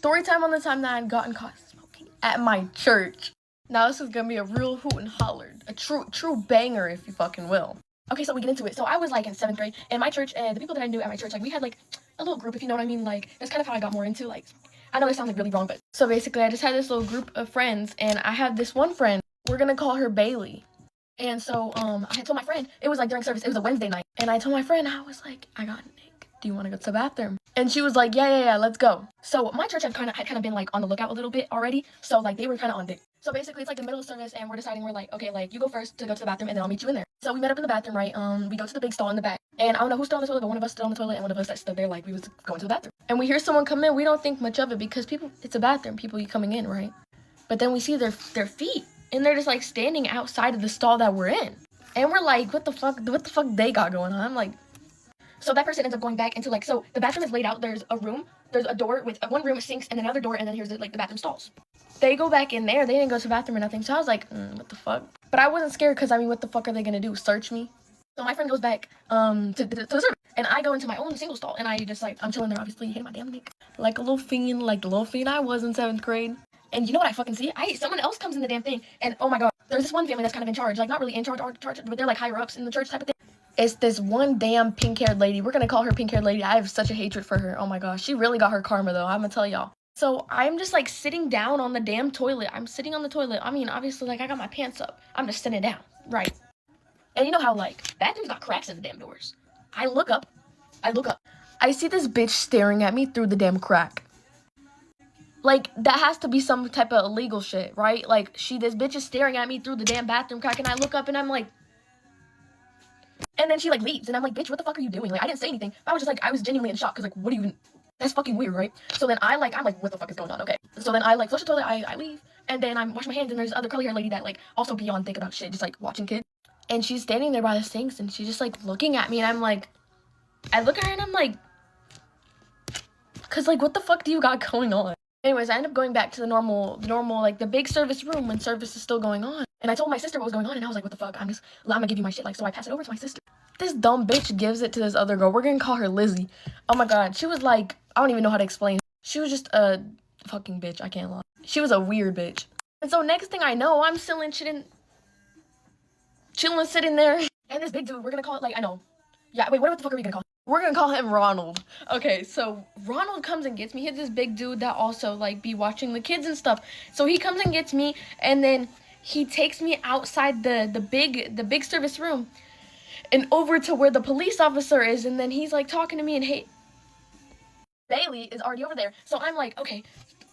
Story time on the time that I had gotten caught smoking at my church. Now this is gonna be a real hoot and holler, a true banger, if you fucking will. Okay, so we get into it. So I was like in 7th grade, and my church, and the people that I knew at my church, like we had like a little group, if you know what I mean. Like that's kind of how I got more into, like, I know this sounds like really wrong, but so basically I just had this little group of friends, and I had this one friend, we're gonna call her Bailey. And so I had told my friend, it was like during service, it was a Wednesday night, and I told my friend, I was like, I got Nick, do you want to go to the bathroom? And she was like, yeah, let's go. So my church had kind of been like on the lookout a little bit already, so like they were kind of on dick. So basically it's like the middle of service, and we're deciding, we're like, okay, like you go first to go to the bathroom, and then I'll meet you in there. So we met up in the bathroom, right? We go to the big stall in the back, and I don't know who stood on the toilet, but one of us stood on the toilet, and one of us that stood there like we was going to the bathroom. And we hear someone come in. We don't think much of it because people, it's a bathroom, people coming in, right? But then we see their feet, and they're just like standing outside of the stall that we're in. And we're like, what the fuck they got going on? I'm like, so that person ends up going back into like, so the bathroom is laid out. There's a room, there's a door with one room with sinks and another door, and then here's like the bathroom stalls. They go back in there. They didn't go to the bathroom or nothing. So I was like, what the fuck? But I wasn't scared because, I mean, what the fuck are they going to do? Search me? So my friend goes back to the service. And I go into my own single stall. And I just like, I'm chilling there, obviously, hitting my damn dick. Like a little fiend, like the little fiend I was in 7th grade. And you know what I fucking see? Someone else comes in the damn thing. And oh my God, there's this one family that's kind of in charge. Like not really in charge, but they're like higher ups in the church type of thing. It's this one damn pink-haired lady. We're going to call her pink-haired lady. I have such a hatred for her. Oh my gosh. She really got her karma though. I'm going to tell y'all. So I'm just like sitting down on the damn toilet. I'm sitting on the toilet. I mean, obviously, like I got my pants up. I'm just sitting down, right? And you know how like bathrooms got cracks in the damn doors. I look up. I see this bitch staring at me through the damn crack. Like that has to be some type of illegal shit, right? Like this bitch is staring at me through the damn bathroom crack, and I look up and I'm like, and then she like leaves, and I'm like, bitch, what the fuck are you doing? Like I didn't say anything. I was just like, I was genuinely in shock because like, what do you even? That's fucking weird, right? So then I'm like, what the fuck is going on? Okay. So then I like flush the toilet, I leave, and then I'm washing my hands, and there's other curly haired lady that like also beyond think about shit, just like watching kids. And she's standing there by the sinks, and she's just like looking at me, and I'm like, I look at her and I'm like, cause like what the fuck do you got going on? Anyways, I end up going back to the normal, like the big service room when service is still going on. And I told my sister what was going on, and I was like, what the fuck? I'm gonna give you my shit. Like, so I pass it over to my sister. This dumb bitch gives it to this other girl. We're gonna call her Lizzie. Oh my God. She was like, I don't even know how to explain. She was just a fucking bitch. I can't lie. She was a weird bitch. And so next thing I know, I'm chilling, sitting there. And this big dude, we're gonna call it like, I know. Yeah, wait, what the fuck are we gonna call him? We're gonna call him Ronald. Okay, so Ronald comes and gets me. He's this big dude that also like be watching the kids and stuff. So he comes and gets me, and then he takes me outside the big service room and over to where the police officer is, and then he's like talking to me, and hey, Bailey is already over there. So I'm like, okay,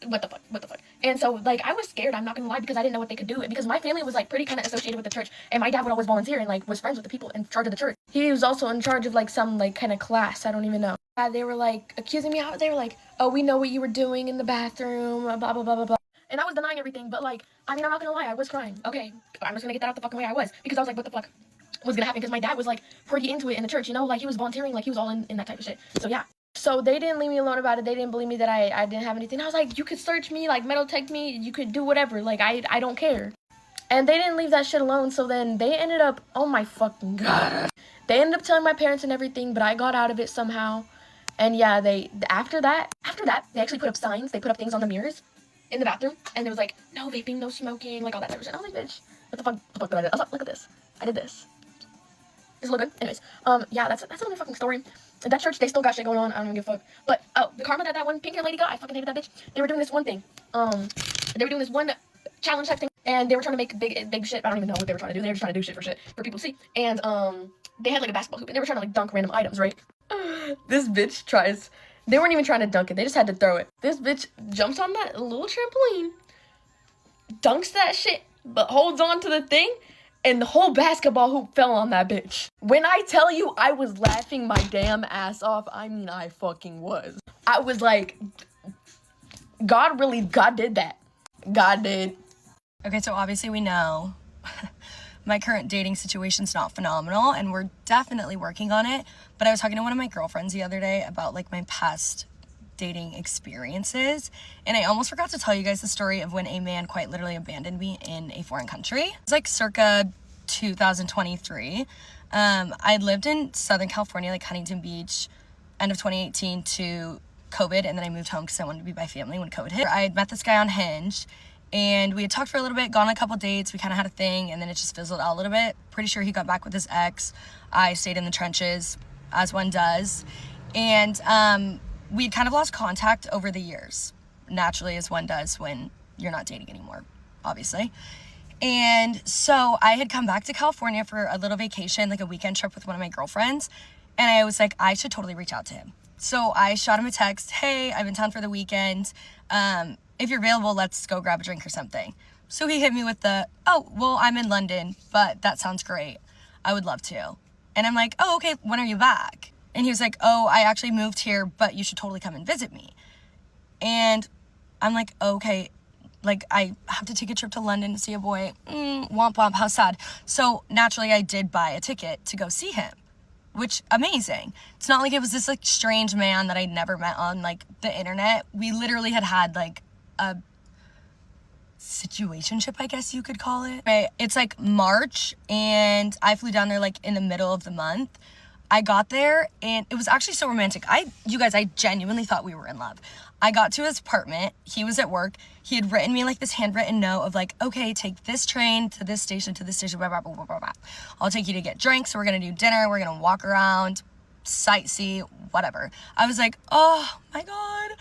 what the fuck? And so like I was scared, I'm not gonna lie, because I didn't know what they could do. Because my family was like pretty kind of associated with the church, and my dad would always volunteer and like was friends with the people in charge of the church. He was also in charge of like some like kind of class, I don't even know. They were like accusing me out. They were like, oh, we know what you were doing in the bathroom, blah blah blah blah blah. And I was denying everything, but like, I mean, I'm not gonna lie, I was crying. Okay, I'm just gonna get that out the fucking way. I was, because I was like, what the fuck was gonna happen? Because my dad was like pretty into it in the church, you know, like he was volunteering, like he was all in that type of shit. So yeah. So they didn't leave me alone about it. They didn't believe me that I didn't have anything. I was like, you could search me, like metal tech me, you could do whatever. Like I don't care. And they didn't leave that shit alone. So then they ended up, oh my fucking God. They ended up telling my parents and everything, but I got out of it somehow. And yeah, after that, they actually put up signs. They put up things on the mirrors in the bathroom, and it was like, no vaping, no smoking, like all that type of shit. I was like, bitch, what the fuck did I do? I was like, look at this. I did this. Does it look good? Anyways, yeah, that's another fucking story. That church, they still got shit going on. I don't even give a fuck. But oh, the karma that one pink hair lady got, I fucking hated that bitch. They were doing this one thing. They were doing this one challenge type thing, and they were trying to make big shit. I don't even know what they were trying to do. They were just trying to do shit for people to see. And they had like a basketball hoop, and they were trying to like dunk random items, right? This bitch tries. They weren't even trying to dunk it. They just had to throw it. This bitch jumps on that little trampoline, dunks that shit, but holds on to the thing, and the whole basketball hoop fell on that bitch. When I tell you I was laughing my damn ass off, I mean I fucking was. I was like, God did that. God did. Okay, so obviously we know my current dating situation's not phenomenal, and we're definitely working on it. But I was talking to one of my girlfriends the other day about like my past dating experiences, and I almost forgot to tell you guys the story of when a man quite literally abandoned me in a foreign country. It's like circa 2023. I lived in Southern California, like Huntington Beach, end of 2018 to COVID, and then I moved home because I wanted to be by family when COVID hit. I had met this guy on Hinge, and we had talked for a little bit, gone on a couple dates, we kind of had a thing, and then it just fizzled out a little bit. Pretty sure he got back with his ex. I stayed in the trenches, as one does, and we'd kind of lost contact over the years, naturally, as one does when you're not dating anymore, obviously. And so I had come back to California for a little vacation, like a weekend trip with one of my girlfriends, and I was like, I should totally reach out to him. So I shot him a text, hey, I'm in town for the weekend. If you're available, let's go grab a drink or something. So he hit me with the, oh, well, I'm in London, but that sounds great. I would love to. And I'm like, oh, okay, when are you back? And he was like, oh, I actually moved here, but you should totally come and visit me. And I'm like, okay, like, I have to take a trip to London to see a boy. Womp womp, how sad. So naturally, I did buy a ticket to go see him, which, amazing. It's not like it was this, like, strange man that I'd never met on, like, the internet. We literally had, like, a situationship, I guess you could call it. It's, like, March, and I flew down there, like, in the middle of the month. I got there, and it was actually so romantic. You guys, I genuinely thought we were in love. I got to his apartment. He was at work. He had written me, like, this handwritten note of, like, okay, take this train to this station, blah, blah, blah, blah, blah, blah. I'll take you to get drinks. We're going to do dinner. We're going to walk around, sightsee, whatever. I was like, oh, my God.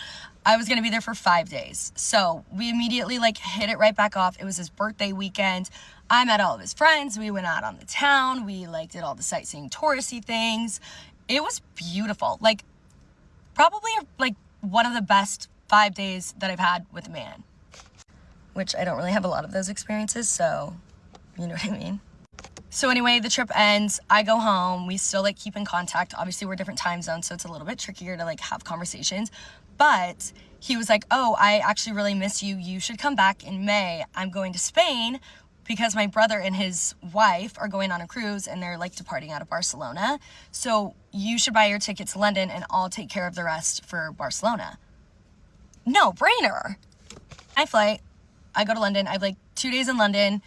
I was going to be there for 5 days. So we immediately, like, hit it right back off. It was his birthday weekend. I met all of his friends. We went out on the town. We, like, did all the sightseeing, touristy things. It was beautiful. Like, probably, like, one of the best 5 days that I've had with a man. Which I don't really have a lot of those experiences, so you know what I mean. So anyway, the trip ends. I go home. We still, like, keep in contact. Obviously, we're different time zones, so it's a little bit trickier to, like, have conversations. But he was like, oh, I actually really miss you. You should come back in May. I'm going to Spain because my brother and his wife are going on a cruise, and they're, like, departing out of Barcelona. So you should buy your ticket to London, and I'll take care of the rest for Barcelona. No brainer. I fly. I go to London. I have, like, 2 days in London,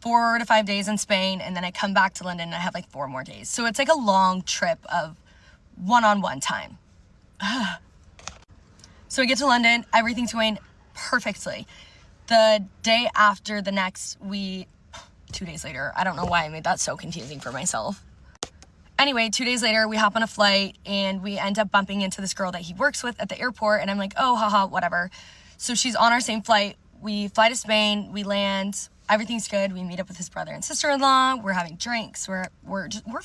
4 to 5 days in Spain, and then I come back to London and I have, like, 4 more days. So it's, like, a long trip of one-on-one time. So we get to London. Everything's going perfectly. The day after the next, 2 days later, I don't know why I made that so confusing for myself. Anyway, 2 days later, we hop on a flight, and we end up bumping into this girl that he works with at the airport, and I'm like, oh, haha, whatever. So she's on our same flight. We fly to Spain, we land, everything's good. We meet up with his brother and sister-in-law. We're having drinks. We're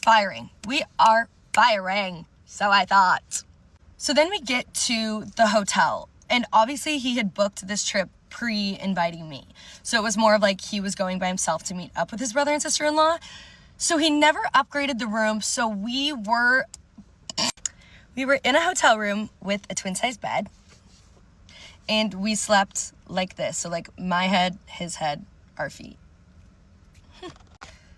firing. We are firing. So I thought. So then we get to the hotel, and obviously he had booked this trip pre-inviting me. So it was more of like he was going by himself to meet up with his brother and sister-in-law. So he never upgraded the room. So we were in a hotel room with a twin-size bed, and we slept like this. So, like, my head, his head, our feet.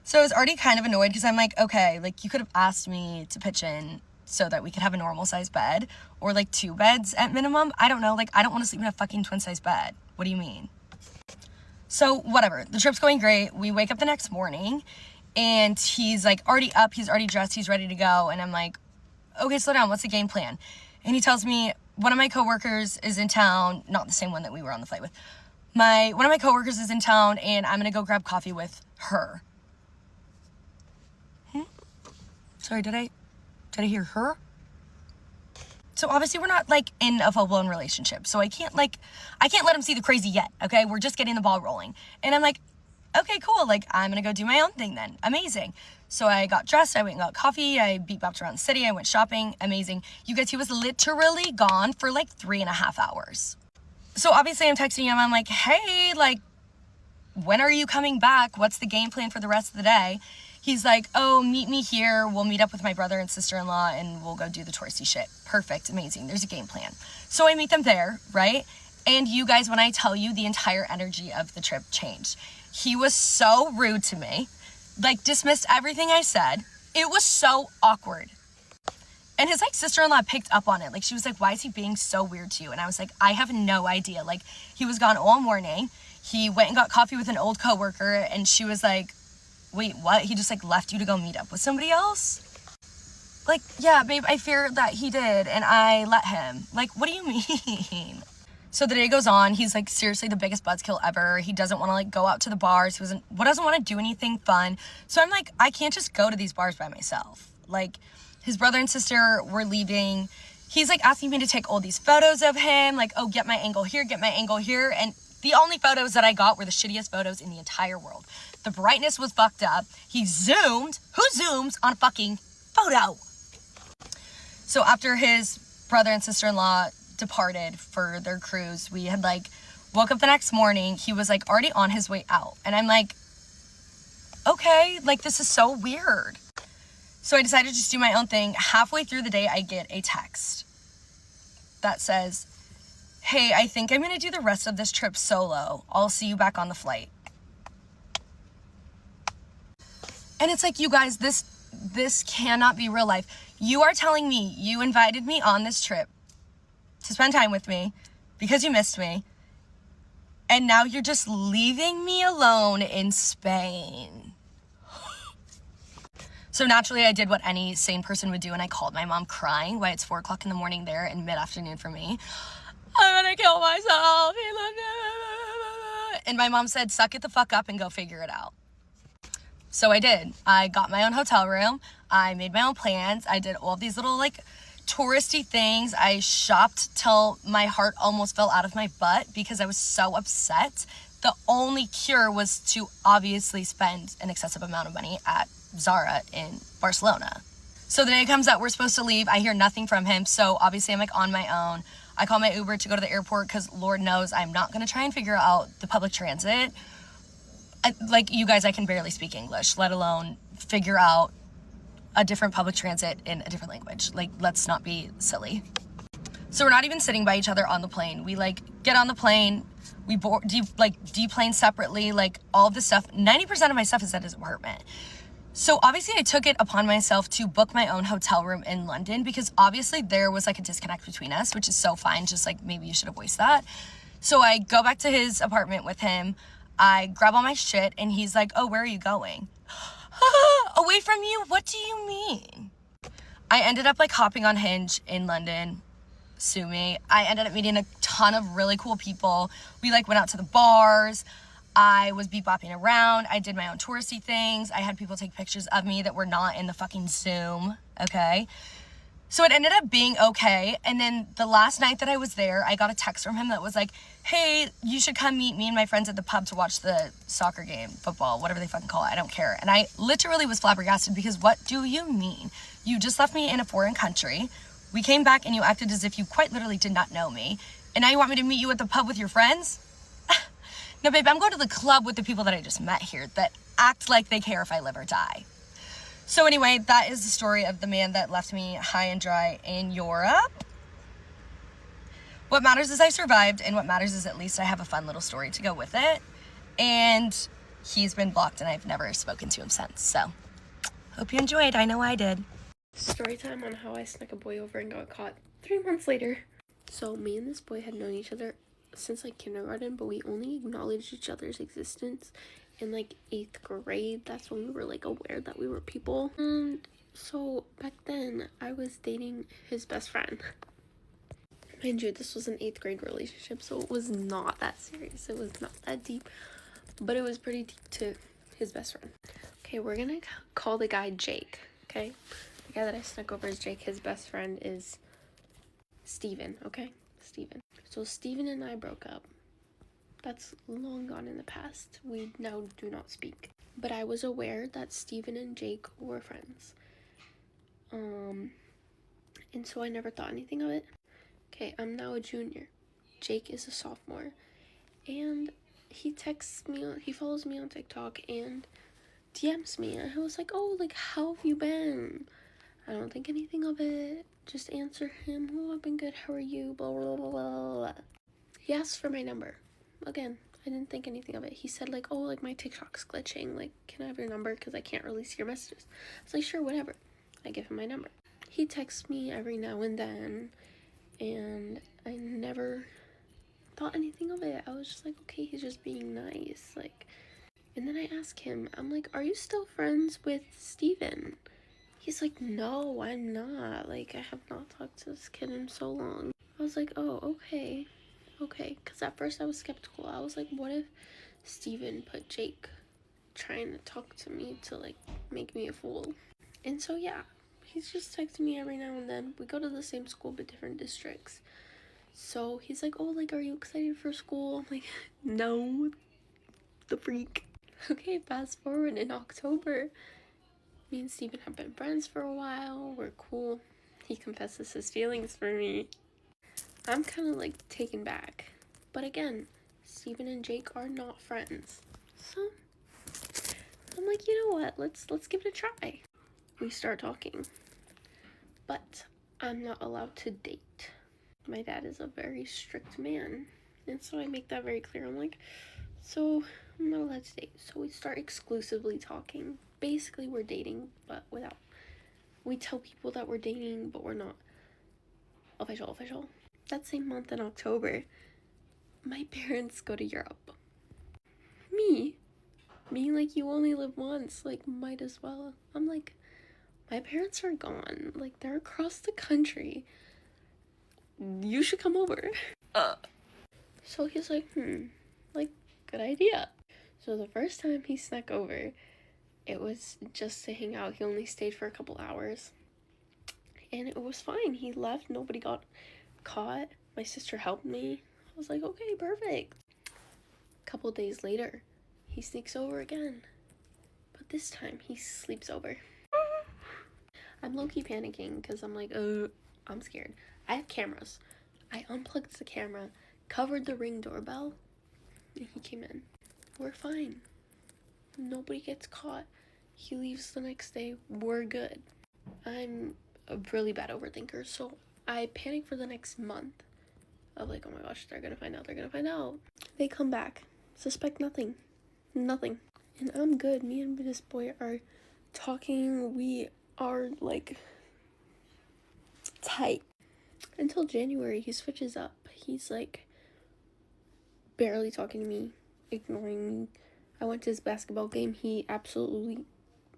So I was already kind of annoyed because I'm like, okay, like, you could have asked me to pitch in so that we could have a normal size bed, or like 2 beds at minimum. I don't know. Like, I don't want to sleep in a fucking twin size bed. What do you mean? So whatever, the trip's going great. We wake up the next morning, and he's, like, already up. He's already dressed. He's ready to go. And I'm like, okay, slow down. What's the game plan? And he tells me, one of my coworkers is in town, not the same one that we were on the flight with. One of my coworkers is in town, and I'm gonna go grab coffee with her. Sorry, did I hear her? So obviously we're not, like, in a full-blown relationship, so I can't let him see the crazy yet, okay? We're just getting the ball rolling. And I'm like, okay, cool, like, I'm gonna go do my own thing then. Amazing. So I got dressed, I went and got coffee, I beat-bopped around the city, I went shopping. Amazing. You guys, he was literally gone for, like, 3.5 hours. So obviously I'm texting him, I'm like, hey, like, when are you coming back? What's the game plan for the rest of the day? He's like, oh, meet me here. We'll meet up with my brother and sister-in-law, and we'll go do the touristy shit. Perfect, amazing. There's a game plan. So I meet them there, right? And you guys, when I tell you, the entire energy of the trip changed. He was so rude to me, like, dismissed everything I said. It was so awkward. And his, like, sister-in-law picked up on it. Like, she was like, why is he being so weird to you? And I was like, I have no idea. Like, he was gone all morning. He went and got coffee with an old coworker, and she was like, wait, what? He just, like, left you to go meet up with somebody else? Like, yeah, babe, I fear that he did, and I let him. Like, what do you mean? So the day goes on. He's like seriously the biggest buzzkill ever. He doesn't want to like go out to the bars. He doesn't want to do anything fun. So I'm like, I can't just go to these bars by myself. Like, his brother and sister were leaving. He's like asking me to take all these photos of him. Like, oh, get my angle here, get my angle here. And the only photos that I got were the shittiest photos in the entire world. The brightness was fucked up. He zoomed. Who zooms on a fucking photo? So after his brother and sister-in-law departed for their cruise, we had like woke up the next morning. He was like already on his way out, and I'm like, okay, like this is so weird. So I decided to just do my own thing. Halfway through the day, I get a text that says, hey, I think I'm gonna do the rest of this trip solo. I'll see you back on the flight. And it's like, you guys, this cannot be real life. You are telling me you invited me on this trip to spend time with me because you missed me, and now you're just leaving me alone in Spain. So naturally, I did what any sane person would do, and I called my mom crying while it's 4 o'clock in the morning there and mid-afternoon for me. I'm gonna kill myself. And my mom said, suck it the fuck up and go figure it out. So I did. I got my own hotel room. I made my own plans. I did all of these little like touristy things. I shopped till my heart almost fell out of my butt because I was so upset. The only cure was to obviously spend an excessive amount of money at Zara in Barcelona. So the day comes that we're supposed to leave. I hear nothing from him. So obviously I'm like on my own. I call my Uber to go to the airport because Lord knows I'm not going to try and figure out the public transit. Like, you guys, I can barely speak English, let alone figure out a different public transit in a different language. Like, let's not be silly. So we're not even sitting by each other on the plane. We like get on the plane, we deplane separately, like all of this stuff. 90% of my stuff is at his apartment. So obviously I took it upon myself to book my own hotel room in London because obviously there was like a disconnect between us, which is so fine. Just like, maybe you should have voiced that. So I go back to his apartment with him. I grab all my shit and he's like, oh, where are you going? Away from you? What do you mean? I ended up like hopping on Hinge in London. Sue me. I ended up meeting a ton of really cool people. We like went out to the bars. I was bebopping around. I did my own touristy things. I had people take pictures of me that were not in the fucking Zoom. Okay. So it ended up being okay. And then the last night that I was there, I got a text from him that was like, hey, you should come meet me and my friends at the pub to watch the soccer game, football, whatever they fucking call it. I don't care. And I literally was flabbergasted because what do you mean? You just left me in a foreign country. We came back and you acted as if you quite literally did not know me. And now you want me to meet you at the pub with your friends? No, babe, I'm going to the club with the people that I just met here that act like they care if I live or die. So anyway, that is the story of the man that left me high and dry in Europe. What matters is I survived, and what matters is at least I have a fun little story to go with it. And he's been blocked, and I've never spoken to him since. So, hope you enjoyed. I know I did. Story time on how I snuck a boy over and got caught 3 months later. So me and this boy had known each other since like kindergarten, but we only acknowledged each other's existence in like 8th grade. That's when we were like aware that we were people. And so back then I was dating his best friend. Mind you, this was an 8th grade relationship, so it was not that serious. It was not that deep, but it was pretty deep to his best friend. Okay, we're gonna call the guy Jake. Okay, the guy that I snuck over is Jake. His best friend is Steven. Okay, Steven. So Steven and I broke up. That's long gone in the past. We now do not speak. But I was aware that Steven and Jake were friends. And so I never thought anything of it. Okay, I'm now a junior. Jake is a sophomore. And he texts me, he follows me on TikTok and DMs me. And I was like, oh, like, how have you been? I don't think anything of it. Just answer him, oh, I've been good, how are you? Blah, blah, blah, blah, blah. He asked for my number. Again, I didn't think anything of it. He said, like, oh, like, my TikTok's glitching. Like, can I have your number? Because I can't really see your messages. I was like, sure, whatever. I give him my number. He texts me every now and then, and I never thought anything of it. I was just like, okay, he's just being nice. Like, and then I ask him, I'm like, are you still friends with Steven? He's like, no, I'm not. Like, I have not talked to this kid in so long. I was like, oh, okay. Okay. Because at first I was skeptical. I was like, what if Steven put Jake trying to talk to me to, like, make me a fool? And so, yeah, he's just texting me every now and then. We go to the same school but different districts. So he's like, oh, like, are you excited for school? I'm like, no, the freak. Okay, fast forward in October. Me and Steven have been friends for a while. We're cool. He confesses his feelings for me. I'm kind of like taken back. But again, Steven and Jake are not friends. So I'm like, you know what? Let's give it a try. We start talking. But I'm not allowed to date. My dad is a very strict man. And so I make that very clear. I'm like, so I'm not allowed to date. So we start exclusively talking. Basically, we're dating, but without. We tell people that we're dating, but we're not official. That same month in October, my parents go to Europe. Me being like, you only live once, like, might as well. I'm like, my parents are gone. Like, they're across the country. You should come over. So he's like, like, good idea. So the first time he snuck over, it was just to hang out. He only stayed for a couple hours. And it was fine. He left. Nobody got caught. My sister helped me. I was like, okay, perfect. A couple days later, he sneaks over again. But this time, he sleeps over. I'm low-key panicking because I'm like, I'm scared. I have cameras. I unplugged the camera, covered the Ring doorbell, and he came in. We're fine. Nobody gets caught. He leaves the next day. We're good. I'm a really bad overthinker, so I panic for the next month. Of like, oh my gosh, they're gonna find out. They come back. Suspect nothing. And I'm good. Me and this boy are talking. We are, like, tight. Until January, he switches up. He's, like, barely talking to me, ignoring me. I went to his basketball game. He absolutely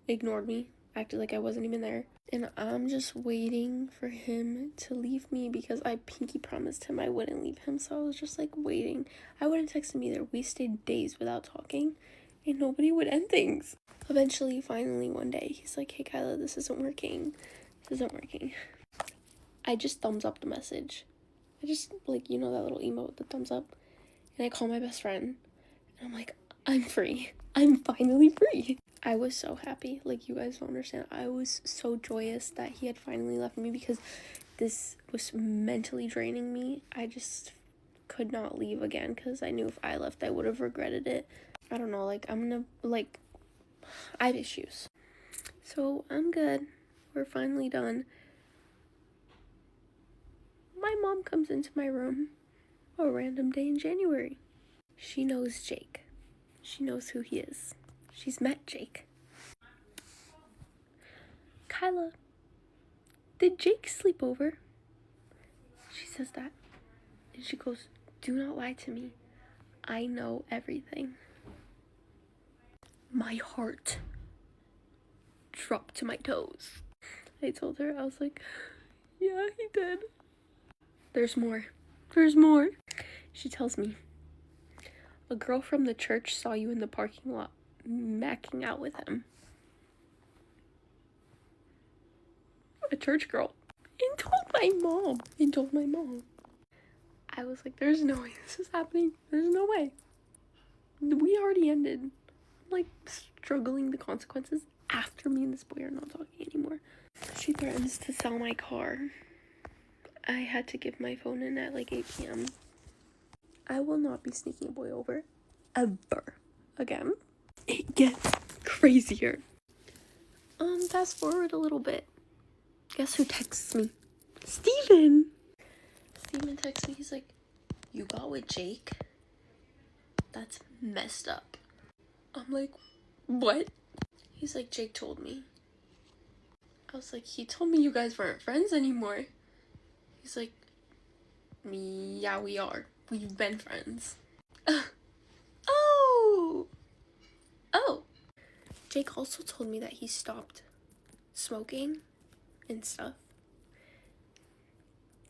ignored me, acted like I wasn't even there. And I'm just waiting for him to leave me because I pinky promised him I wouldn't leave him. So I was just, like, waiting. I wouldn't text him either. We stayed days without talking, and nobody would end things. Eventually, finally, one day, he's like, hey, Kyla, this isn't working. I just thumbs up the message. I just, like, you know that little emote, the thumbs up? And I call my best friend, and I'm like, I'm free. I'm finally free. I was so happy. Like, you guys don't understand. I was so joyous that he had finally left me because this was mentally draining me. I just could not leave again because I knew if I left, I would have regretted it. I don't know, like, I have issues. So, I'm good. We're finally done. My mom comes into my room a random day in January. She knows Jake. She knows who he is. She's met Jake. Kyla, did Jake sleep over? She says that. And she goes, do not lie to me. I know everything. My heart dropped to my toes. I told her, I was like, yeah, he did. There's more. She tells me, a girl from the church saw you in the parking lot macking out with him. A church girl. And told my mom. I was like, there's no way this is happening. There's no way. We already ended. I'm, like, struggling the consequences after me and this boy are not talking anymore. She threatens to sell my car. I had to give my phone in at like 8 p.m. I will not be sneaking a boy over ever again. It gets crazier. Fast forward a little bit. Guess who texts me? Steven texts me. He's like, you got with Jake? That's messed up. I'm like, what? He's like, Jake told me. I was like, he told me you guys weren't friends anymore. He's like, yeah, we are. We've been friends. Oh! Jake also told me that he stopped smoking and stuff,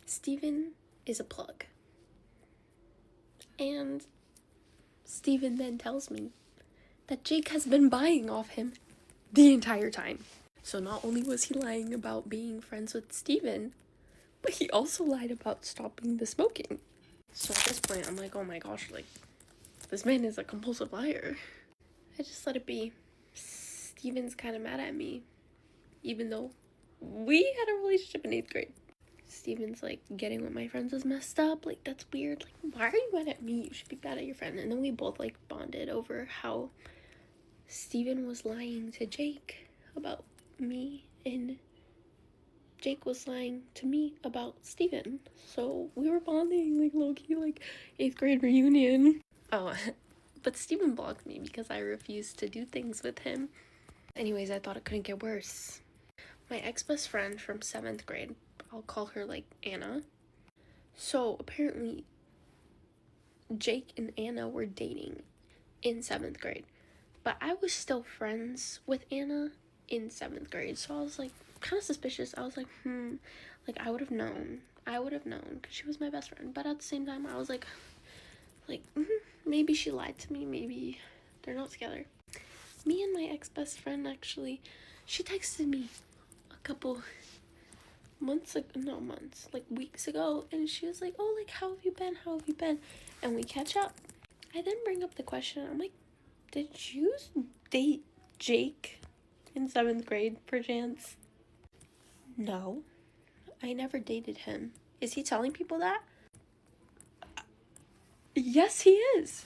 Steven is a plug. And Steven then tells me that Jake has been buying off him the entire time. So not only was he lying about being friends with Steven, but he also lied about stopping the smoking. So at this point, I'm like, oh my gosh, like, this man is a compulsive liar. I just let it be. Steven's kind of mad at me, even though we had a relationship in 8th grade. Steven's like, getting with my friends is messed up. Like, that's weird. Like, why are you mad at me? You should be mad at your friend. And then we both, like, bonded over how Steven was lying to Jake about me, and Jake was lying to me about Steven. So we were bonding, like, low-key, like, 8th grade reunion. Oh, but Steven blocked me because I refused to do things with him. Anyways, I thought it couldn't get worse. My ex-best friend from 7th grade, I'll call her, like, Anna. So apparently Jake and Anna were dating in 7th grade. But I was still friends with Anna in 7th grade. So I was, like, kind of suspicious. I was like, like, I would have known. Because she was my best friend. But at the same time, I was like, maybe she lied to me. Maybe they're not together. Me and my ex-best friend, actually, she texted me a couple weeks ago, and she was like, oh, like, how have you been, and we catch up. I then bring up the question, I'm like, did you date Jake in 7th grade, perchance? No, I never dated him. Is he telling people that? Yes, he is.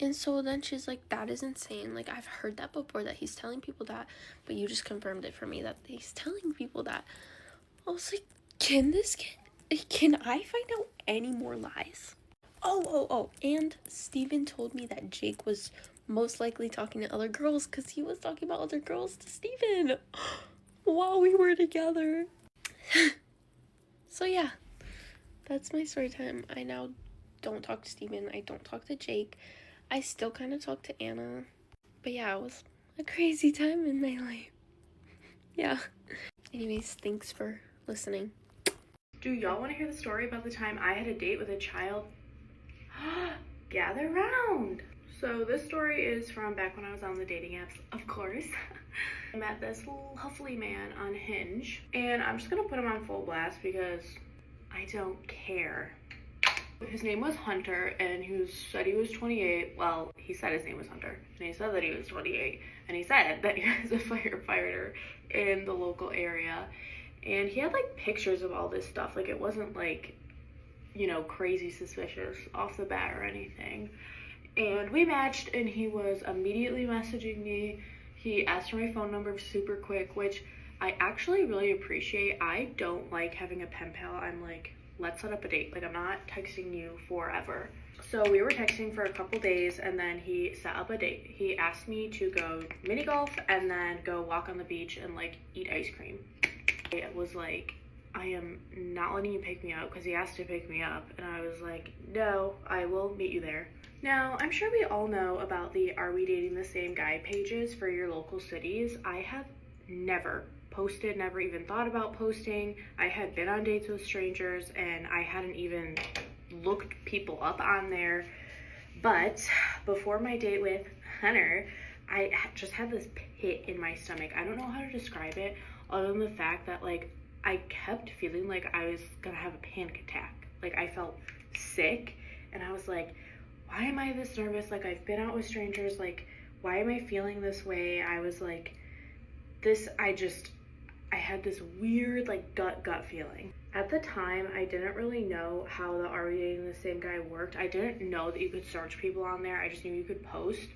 And so then she's like, that is insane. Like, I've heard that before, that he's telling people that, but you just confirmed it for me that he's telling people that. I was like, can I find out any more lies? Oh, and Steven told me that Jake was most likely talking to other girls because he was talking about other girls to Steven while we were together. So yeah, that's my story time. I now don't talk to Steven. I don't talk to Jake. I still kind of talk to Anna. But yeah, it was a crazy time in my life. Yeah. Anyways, thanks for listening. Do y'all want to hear the story about the time I had a date with a child? Gather round! So this story is from back when I was on the dating apps, of course. I met this lovely man on Hinge, and I'm just gonna put him on full blast because I don't care. His name was Hunter, and he said he was 28. Well, he said his name was Hunter, and he said that he was 28, and he said that he was a firefighter in the local area. And he had, like, pictures of all this stuff. Like, it wasn't, like, you know, crazy suspicious off the bat or anything. And we matched, and he was immediately messaging me. He asked for my phone number super quick, which I actually really appreciate. I don't like having a pen pal. I'm like, let's set up a date. Like, I'm not texting you forever. So we were texting for a couple days, and then he set up a date. He asked me to go mini golf and then go walk on the beach and, like, eat ice cream. It was like, I am not letting you pick me up, because he asked to pick me up, and I was like, no, I will meet you there. Now, I'm sure we all know about the Are We Dating the Same Guy pages for your local cities. I have never posted, never even thought about posting. I had been on dates with strangers, and I hadn't even looked people up on there. But before my date with Hunter, I just had this pit in my stomach. I don't know how to describe it, other than the fact that, like, I kept feeling like I was gonna have a panic attack. Like, I felt sick, and I was like, why am I this nervous? Like, I've been out with strangers. Like, why am I feeling this way? I was like, I had this weird, like, gut feeling. At the time, I didn't really know how the Are We Dating the Same Guy worked. I didn't know that you could search people on there. I just knew you could post.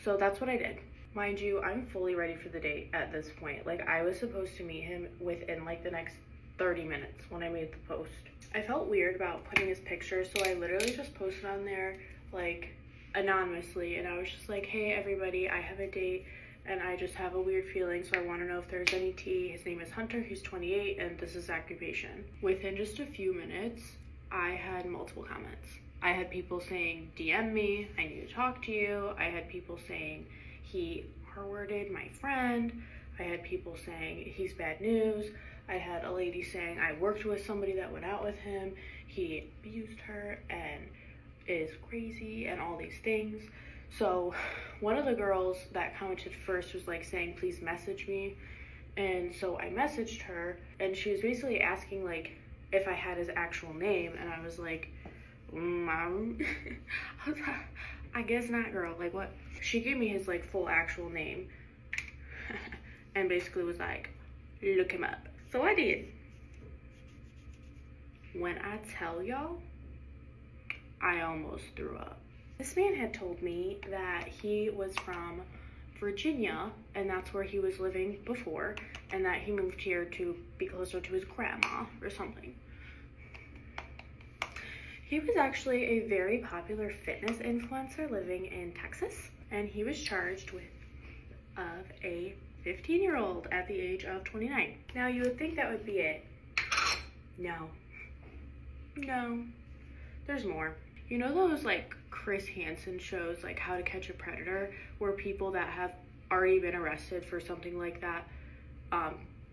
So that's what I did. Mind you, I'm fully ready for the date at this point. Like, I was supposed to meet him within, like, the next 30 minutes when I made the post. I felt weird about putting his picture, so I literally just posted on there, like, anonymously, and I was just like, hey, everybody, I have a date, and I just have a weird feeling, so I want to know if there's any tea. His name is Hunter, he's 28, and this is occupation. Within just a few minutes, I had multiple comments. I had people saying, DM me, I need to talk to you. I had people saying, he R-worded my friend. I had people saying he's bad news. I had a lady saying I worked with somebody that went out with him. He abused her and is crazy and all these things. So one of the girls that commented first was like saying, please message me. And so I messaged her, and she was basically asking like if I had his actual name, and I was like, I guess not, girl. Like, what? She gave me his like full actual name and basically was like, look him up. So I did. When I tell y'all, I almost threw up. This man had told me that he was from Virginia, and that's where he was living before, and that he moved here to be closer to his grandma or something. He was actually a very popular fitness influencer living in Texas, and he was charged with a 15-year-old at the age of 29. Now, you would think that would be it. No, there's more. You know those like Chris Hansen shows, like How to Catch a Predator, where people that have already been arrested for something like that,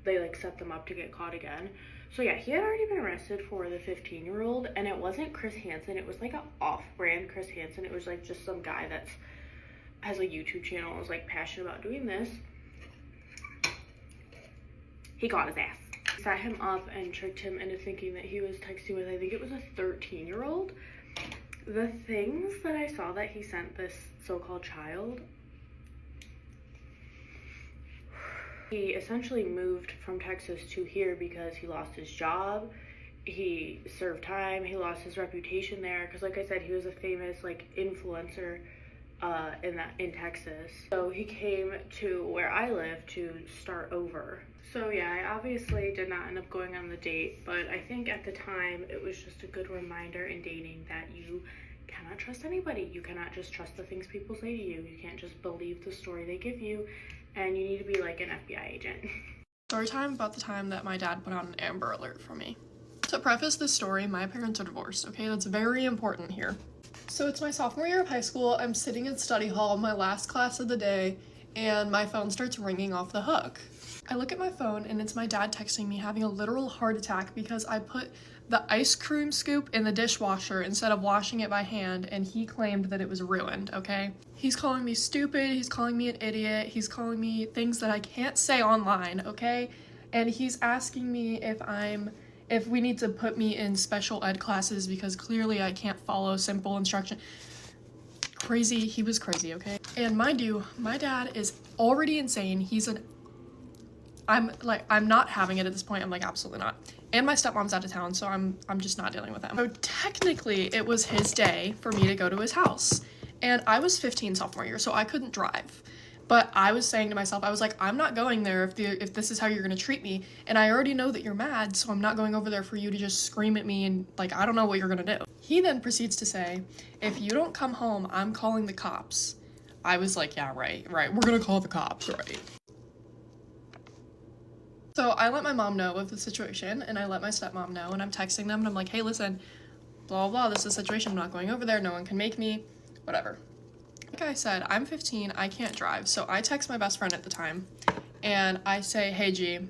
they like set them up to get caught again. So yeah, he had already been arrested for the 15-year-old, and it wasn't Chris Hansen. It was like an off-brand Chris Hansen. It was like just some guy that has a YouTube channel and was like passionate about doing this. He got his ass. Set him up and tricked him into thinking that he was texting with, I think it was a 13-year-old. The things that I saw that he sent this so-called child, he essentially moved from Texas to here because he lost his job, he served time, he lost his reputation there, because like I said, he was a famous like influencer in Texas. So he came to where I live to start over. So yeah, I obviously did not end up going on the date, but I think at the time it was just a good reminder in dating that you cannot trust anybody. You cannot just trust the things people say to you. You can't just believe the story they give you, and you need to be like an FBI agent. Story time about the time that my dad put out an Amber Alert for me. To preface this story, my parents are divorced, okay? That's very important here. So it's my sophomore year of high school. I'm sitting in study hall, my last class of the day, and my phone starts ringing off the hook. I look at my phone and it's my dad texting me having a literal heart attack because I put the ice cream scoop in the dishwasher instead of washing it by hand, and he claimed that it was ruined, okay? He's calling me stupid, he's calling me an idiot, he's calling me things that I can't say online, okay? And he's asking me if we need to put me in special ed classes because clearly I can't follow simple instruction. Crazy, he was crazy, okay? And mind you, my dad is already insane. I'm not having it at this point. I'm like, absolutely not. And my stepmom's out of town, so I'm just not dealing with him. So technically, it was his day for me to go to his house. And I was 15 sophomore year, so I couldn't drive. But I was saying to myself, I was like, I'm not going there if this is how you're gonna treat me. And I already know that you're mad, so I'm not going over there for you to just scream at me and like, I don't know what you're gonna do. He then proceeds to say, if you don't come home, I'm calling the cops. I was like, yeah, right, we're gonna call the cops, right? So I let my mom know of the situation, and I let my stepmom know, and I'm texting them, and I'm like, hey, listen, blah, blah, this is the situation, I'm not going over there, no one can make me, whatever. Like I said, I'm 15, I can't drive, so I text my best friend at the time, and I say, hey, G,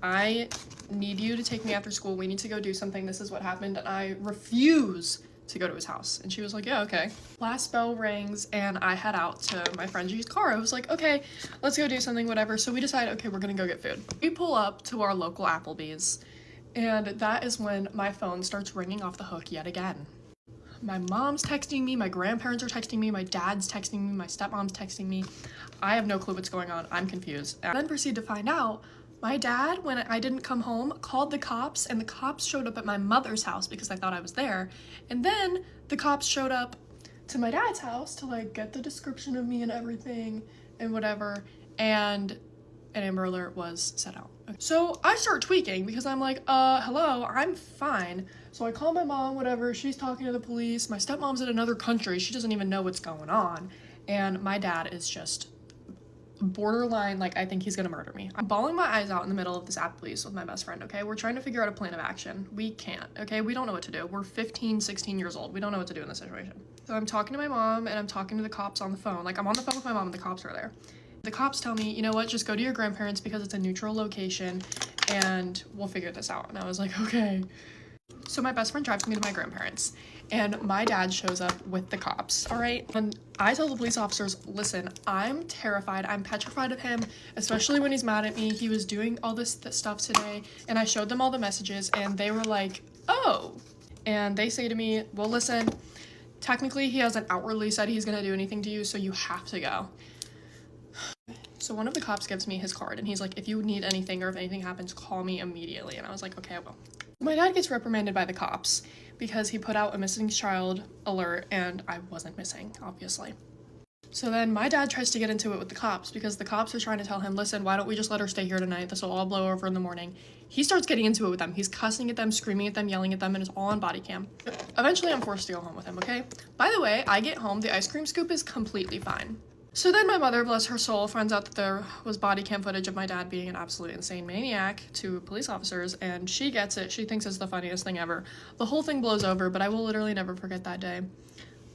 I need you to take me after school, we need to go do something, this is what happened, and I refuse to go to his house. And she was like, yeah, okay. Last bell rings and I head out to my friend G's car. I was like, okay, let's go do something, whatever. So we decide, okay, we're gonna go get food. We pull up to our local Applebee's, and that is when my phone starts ringing off the hook yet again. My mom's texting me, my grandparents are texting me, my dad's texting me, my stepmom's texting me. I have no clue what's going on, I'm confused. And then proceed to find out my dad, when I didn't come home, called the cops, and the cops showed up at my mother's house because I thought I was there. And then the cops showed up to my dad's house to like get the description of me and everything and whatever, and an Amber Alert was set out. So I start tweaking because I'm like, hello, I'm fine. So I call my mom, whatever, she's talking to the police, my stepmom's in another country, she doesn't even know what's going on, and my dad is just borderline, like, I think he's gonna murder me. I'm bawling my eyes out in the middle of this Applebee's with my best friend, okay? We're trying to figure out a plan of action. We can't, okay? We don't know what to do. We're 15, 16 years old. We don't know what to do in this situation. So I'm talking to my mom and I'm talking to the cops on the phone. Like, I'm on the phone with my mom and the cops are there. The cops tell me, you know what, just go to your grandparents because it's a neutral location and we'll figure this out. And I was like, okay. So my best friend drives me to my grandparents and my dad shows up with the cops, all right? And I tell the police officers, listen, I'm terrified. I'm petrified of him, especially when he's mad at me. He was doing all this stuff today, and I showed them all the messages and they were like, oh. And they say to me, well, listen, technically he hasn't outwardly said he's gonna do anything to you, so you have to go. So one of the cops gives me his card and he's like, if you need anything or if anything happens, call me immediately. And I was like, okay, I will. My dad gets reprimanded by the cops because he put out a missing child alert and I wasn't missing, obviously. So then my dad tries to get into it with the cops because the cops are trying to tell him, listen, why don't we just let her stay here tonight? This will all blow over in the morning. He starts getting into it with them. He's cussing at them, screaming at them, yelling at them, and it's all on body cam. Eventually, I'm forced to go home with him, okay? By the way, I get home, the ice cream scoop is completely fine. So then my mother, bless her soul, finds out that there was body cam footage of my dad being an absolute insane maniac to police officers, and she gets it. She thinks it's the funniest thing ever. The whole thing blows over, but I will literally never forget that day.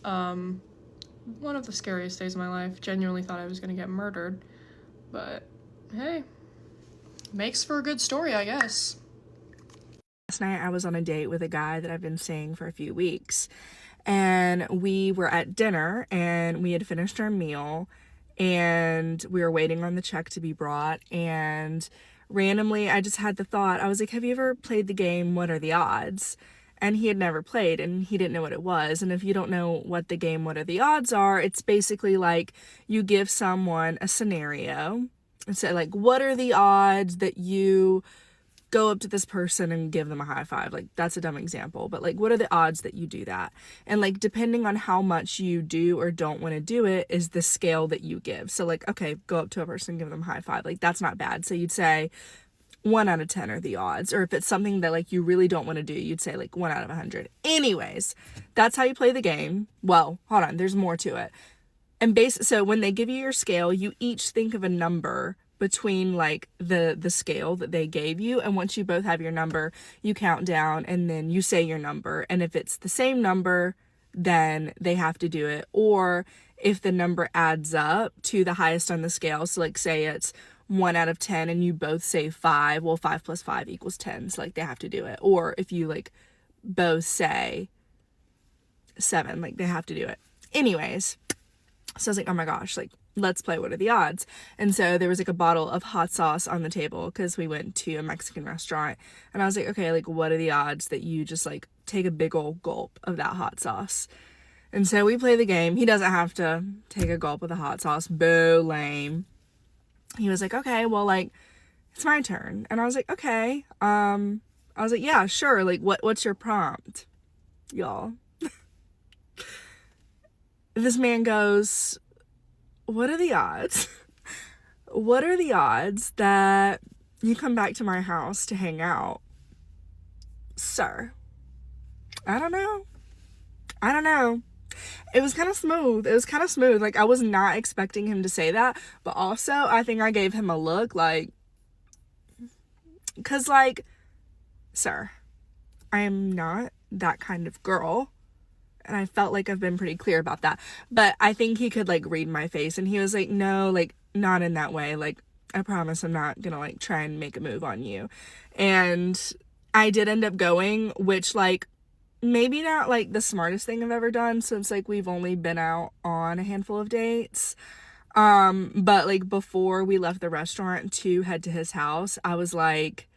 One of the scariest days of my life. Genuinely thought I was gonna get murdered, but hey, makes for a good story, I guess. Last night I was on a date with a guy that I've been seeing for a few weeks, and we were at dinner and we had finished our meal and we were waiting on the check to be brought, and randomly I just had the thought, I was like, have you ever played the game What Are the Odds? And he had never played and he didn't know what it was. And if you don't know what the game What Are the Odds are, it's basically like you give someone a scenario and say like, what are the odds that you go up to this person and give them a high five? Like, that's a dumb example, but like, what are the odds that you do that? And like, depending on how much you do or don't want to do it is the scale that you give. So like, okay, go up to a person, give them a high five. Like, that's not bad. So you'd say 1 out of 10 are the odds. Or if it's something that like you really don't want to do, you'd say like 1 out of 100. Anyways, that's how you play the game. Well, hold on, there's more to it. And so when they give you your scale, you each think of a number between like the scale that they gave you, and once you both have your number, you count down and then you say your number, and if it's the same number, then they have to do it. Or if the number adds up to the highest on the scale, so like say it's 1 out of 10 and you both say 5, well 5 plus 5 equals 10, so like they have to do it. Or if you like both say 7, like they have to do it. Anyways, so I was like, oh my gosh, like let's play What Are the Odds? And so there was like a bottle of hot sauce on the table because we went to a Mexican restaurant, and I was like, okay, like what are the odds that you just like take a big old gulp of that hot sauce? And so we play the game. He doesn't have to take a gulp of the hot sauce. Boo, lame. He was like, okay, well, like, it's my turn. And I was like, okay. I was like, yeah, sure. Like, what's your prompt, y'all? This man goes, what are the odds? What are the odds that you come back to my house to hang out? Sir, I don't know. It was kind of smooth. Like, I was not expecting him to say that, but also I think I gave him a look like, cause like, sir, I am not that kind of girl. And I felt like I've been pretty clear about that, but I think he could like read my face, and he was like, no, like not in that way. Like, I promise I'm not gonna like try and make a move on you. And I did end up going, which like, maybe not like the smartest thing I've ever done since like we've only been out on a handful of dates. But like before we left the restaurant to head to his house, I was like,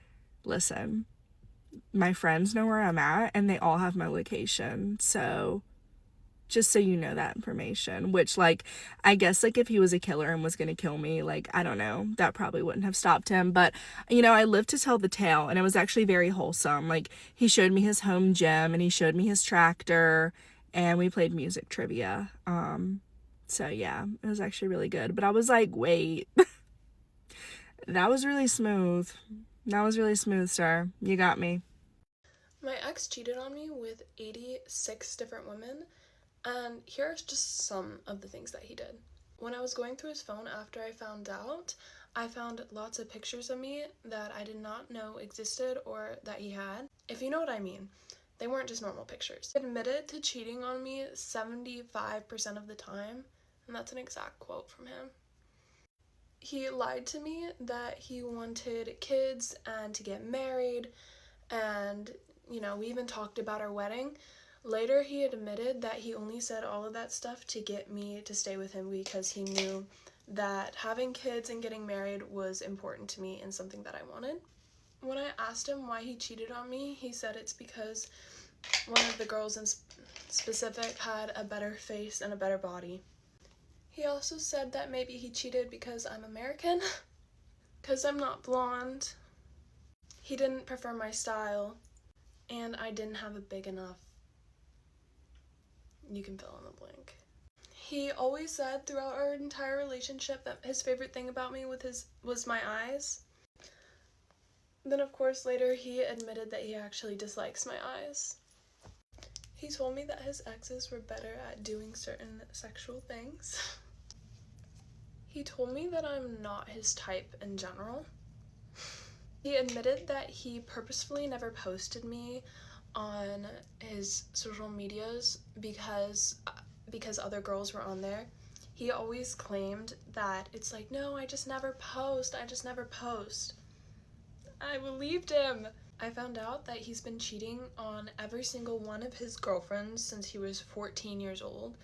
listen, my friends know where I'm at and they all have my location. So just so you know that information, which like, I guess like if he was a killer and was going to kill me, like, I don't know, that probably wouldn't have stopped him. But, you know, I lived to tell the tale, and it was actually very wholesome. Like, he showed me his home gym and he showed me his tractor, and we played music trivia. So yeah, it was actually really good. But I was like, wait, that was really smooth. That was really smooth, sir. You got me. My ex cheated on me with 86 different women, and here's just some of the things that he did. When I was going through his phone after I found out, I found lots of pictures of me that I did not know existed or that he had. If you know what I mean, they weren't just normal pictures. He admitted to cheating on me 75% of the time, and that's an exact quote from him. He lied to me that he wanted kids and to get married, and, you know, we even talked about our wedding. Later, he admitted that he only said all of that stuff to get me to stay with him because he knew that having kids and getting married was important to me and something that I wanted. When I asked him why he cheated on me, he said it's because one of the girls in specific had a better face and a better body. He also said that maybe he cheated because I'm American, because I'm not blonde. He didn't prefer my style, and I didn't have a big enough. You can fill in the blank. He always said throughout our entire relationship that his favorite thing about me was my eyes. Then, of course, later he admitted that he actually dislikes my eyes. He told me that his exes were better at doing certain sexual things. He told me that I'm not his type in general. He admitted that he purposefully never posted me on his social medias because other girls were on there. He always claimed that it's like, no, I just never post. I believed him. I found out that he's been cheating on every single one of his girlfriends since he was 14 years old.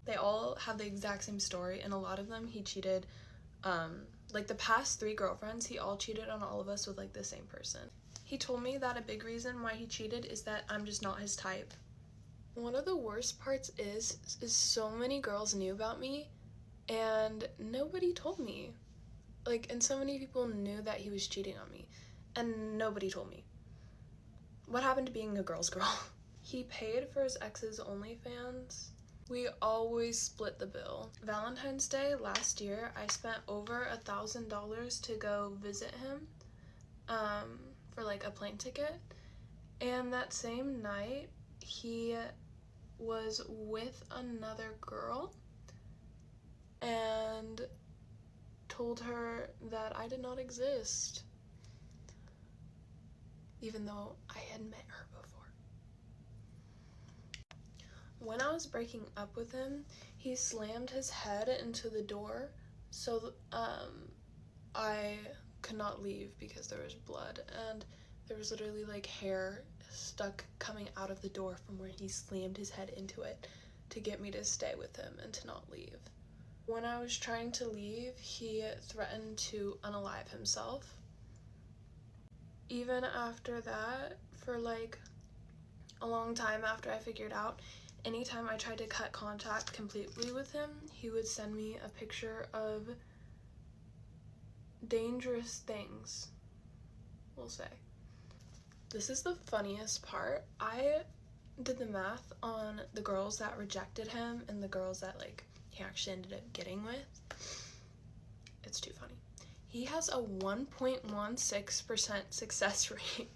They all have the exact same story, and a lot of them he cheated, like the past 3 girlfriends, he all cheated on all of us with like the same person. He told me that a big reason why he cheated is that I'm just not his type. One of the worst parts is so many girls knew about me and nobody told me. Like, and so many people knew that he was cheating on me and nobody told me. What happened to being a girl's girl? He paid for his ex's OnlyFans. We always split the bill. Valentine's Day last year, I spent over $1,000 to go visit him for like a plane ticket. And that same night, he was with another girl and told her that I did not exist, even though I had met her before. When I was breaking up with him, he slammed his head into the door, so I could not leave because there was blood, and there was literally like hair stuck coming out of the door from where he slammed his head into it to get me to stay with him and to not leave. When I was trying to leave, he threatened to unalive himself. Even after that, for like a long time after I figured out, anytime I tried to cut contact completely with him, he would send me a picture of dangerous things, we'll say. This is the funniest part. I did the math on the girls that rejected him and the girls that like he actually ended up getting with. It's too funny. He has a 1.16% success rate.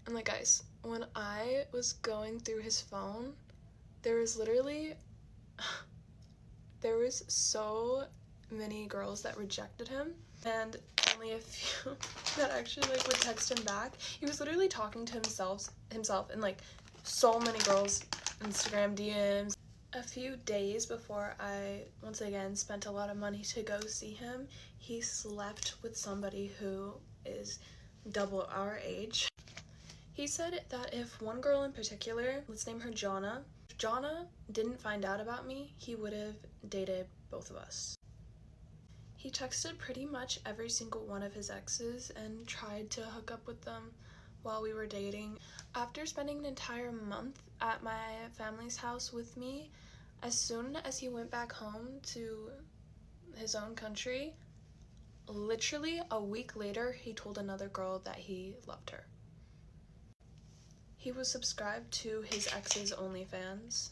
And like, guys, when I was going through his phone, there was so many girls that rejected him and only a few that actually like would text him back. He was literally talking to himself and like so many girls Instagram DMs. A few days before I once again spent a lot of money to go see him, he slept with somebody who is double our age. He said that if one girl in particular, let's name her Jonna, if Jonna didn't find out about me, he would have dated both of us. He texted pretty much every single one of his exes and tried to hook up with them while we were dating. After spending an entire month at my family's house with me, as soon as he went back home to his own country, literally a week later, he told another girl that he loved her. He was subscribed to his ex's OnlyFans.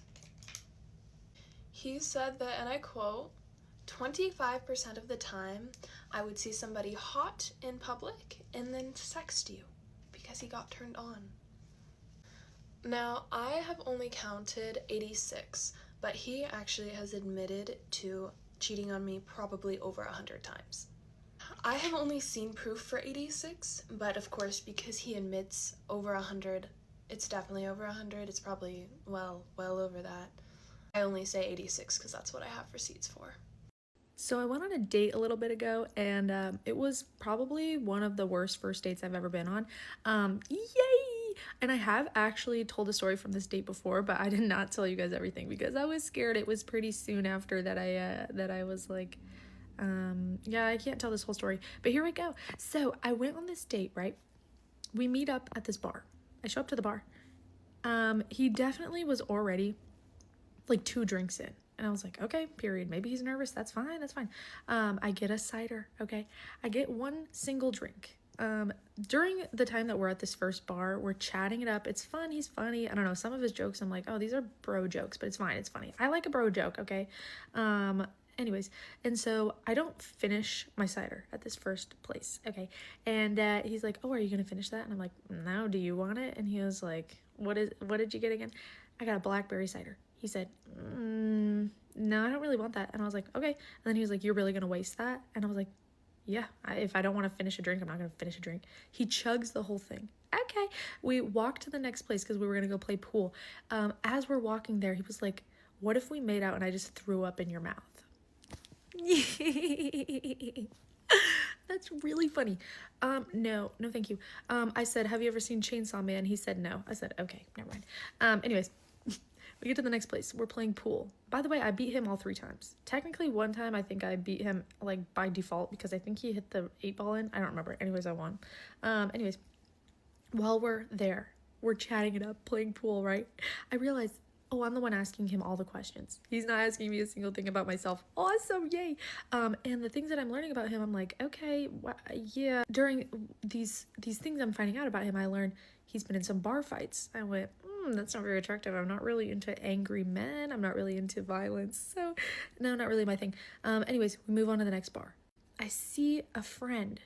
He said that, and I quote, 25% of the time, I would see somebody hot in public and then text you because he got turned on. Now, I have only counted 86, but he actually has admitted to cheating on me probably over 100 times. I have only seen proof for 86, but of course, because he admits over 100, it's definitely over 100. It's probably well over that. I only say 86 because that's what I have receipts for. So I went on a date a little bit ago, and it was probably one of the worst first dates I've ever been on. Yay! And I have actually told a story from this date before, but I did not tell you guys everything because I was scared. It was pretty soon after that I was like, yeah, I can't tell this whole story, but here we go. So I went on this date, right? We meet up at this bar. I show up to the bar. He definitely was already like 2 drinks in. And I was like, okay, period. Maybe he's nervous. That's fine. That's fine. I get a cider. Okay. I get 1 single drink. During the time that we're at this first bar, we're chatting it up. It's fun. He's funny. I don't know. Some of his jokes, I'm like, oh, these are bro jokes, but it's fine. It's funny. I like a bro joke. Okay. Anyways, and so I don't finish my cider at this first place. Okay. And he's like, oh, are you going to finish that? And I'm like, no, do you want it? And he was like, what did you get again? I got a blackberry cider. He said, no, I don't really want that. And I was like, okay. And then he was like, you're really going to waste that? And I was like, yeah, if I don't want to finish a drink, I'm not going to finish a drink. He chugs the whole thing. Okay. We walked to the next place because we were going to go play pool. As we're walking there, he was like, what if we made out and I just threw up in your mouth? That's really funny. No, thank you. I said, have you ever seen Chainsaw Man? He said no. I said, okay, never mind. Anyways, we get to the next place. We're playing pool. By the way, I beat him all 3 times. Technically, one time I think I beat him like by default because I think he hit the 8 ball in. I don't remember. Anyways, I won. Anyways, while we're there, we're chatting it up, playing pool, right? I realized, oh, I'm the one asking him all the questions. He's not asking me a single thing about myself. Awesome, yay. And the things that I'm learning about him, I'm like, okay, yeah. During these things I'm finding out about him, I learned he's been in some bar fights. I went, that's not very attractive. I'm not really into angry men. I'm not really into violence. So, no, not really my thing. Anyways, we move on to the next bar. I see a friend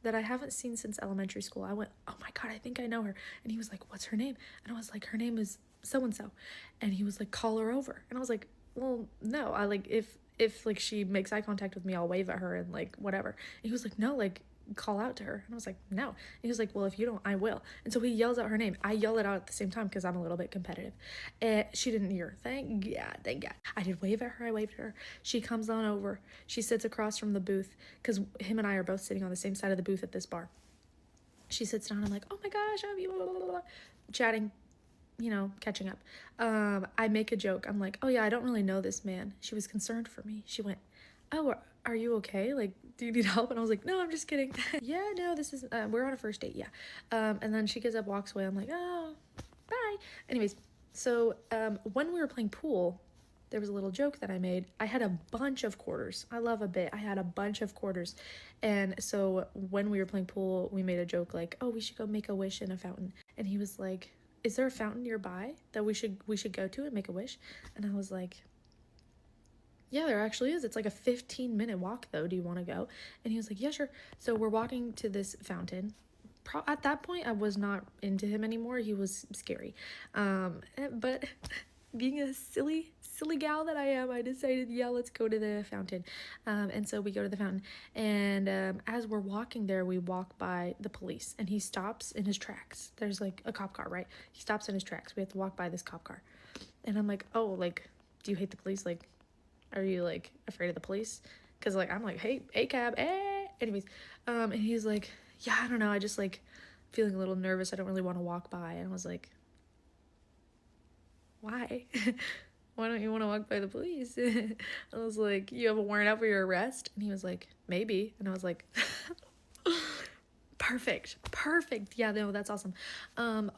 that I haven't seen since elementary school. I went, oh my God, I think I know her. And he was like, what's her name? And I was like, her name is so-and-so. And he was like, call her over. And I was like, well, no, I like, if like she makes eye contact with me, I'll wave at her and like whatever. And he was like, no, like call out to her. And I was like, no. And he was like, well, if you don't, I will. And so he yells out her name. I yell it out at the same time because I'm a little bit competitive. And she didn't hear. Thank God. I did wave at her. I waved at her. She comes on over. She sits across from the booth because him and I are both sitting on the same side of the booth at this bar. She sits down. I'm like, oh my gosh, I love you, blah, blah, blah, blah. Chatting, you know, catching up. I make a joke. I'm like, oh yeah, I don't really know this man. She was concerned for me. She went, oh, are you okay? Like, do you need help? And I was like, no, I'm just kidding. Yeah, no, this is, we're on a first date, yeah. And then she gets up, walks away. I'm like, oh, bye. Anyways, so when we were playing pool, there was a little joke that I made. I had a bunch of quarters. I love a bit. I had a bunch of quarters. And so when we were playing pool, we made a joke like, oh, we should go make a wish in a fountain. And he was like, is there a fountain nearby that we should go to and make a wish? And I was like, yeah, there actually is. It's like a 15-minute walk though. Do you want to go? And he was like, yeah, sure. So we're walking to this fountain. At that point, I was not into him anymore. He was scary. But being a silly gal that I am, I decided, yeah, let's go to the fountain. And so we go to the fountain. And as we're walking there, we walk by the police. And he stops in his tracks. There's like a cop car, right? He stops in his tracks. We have to walk by this cop car. And I'm like, oh, like, do you hate the police? Like, are you like afraid of the police? Because like I'm like, hey cab, anyways. And he's like, yeah, I don't know, I just like feeling a little nervous. I don't really want to walk by. And I was like, why? Why don't you want to walk by the police? I was like, you have a warrant out for your arrest? And he was like, maybe. And I was like, perfect. Yeah, no, that's awesome.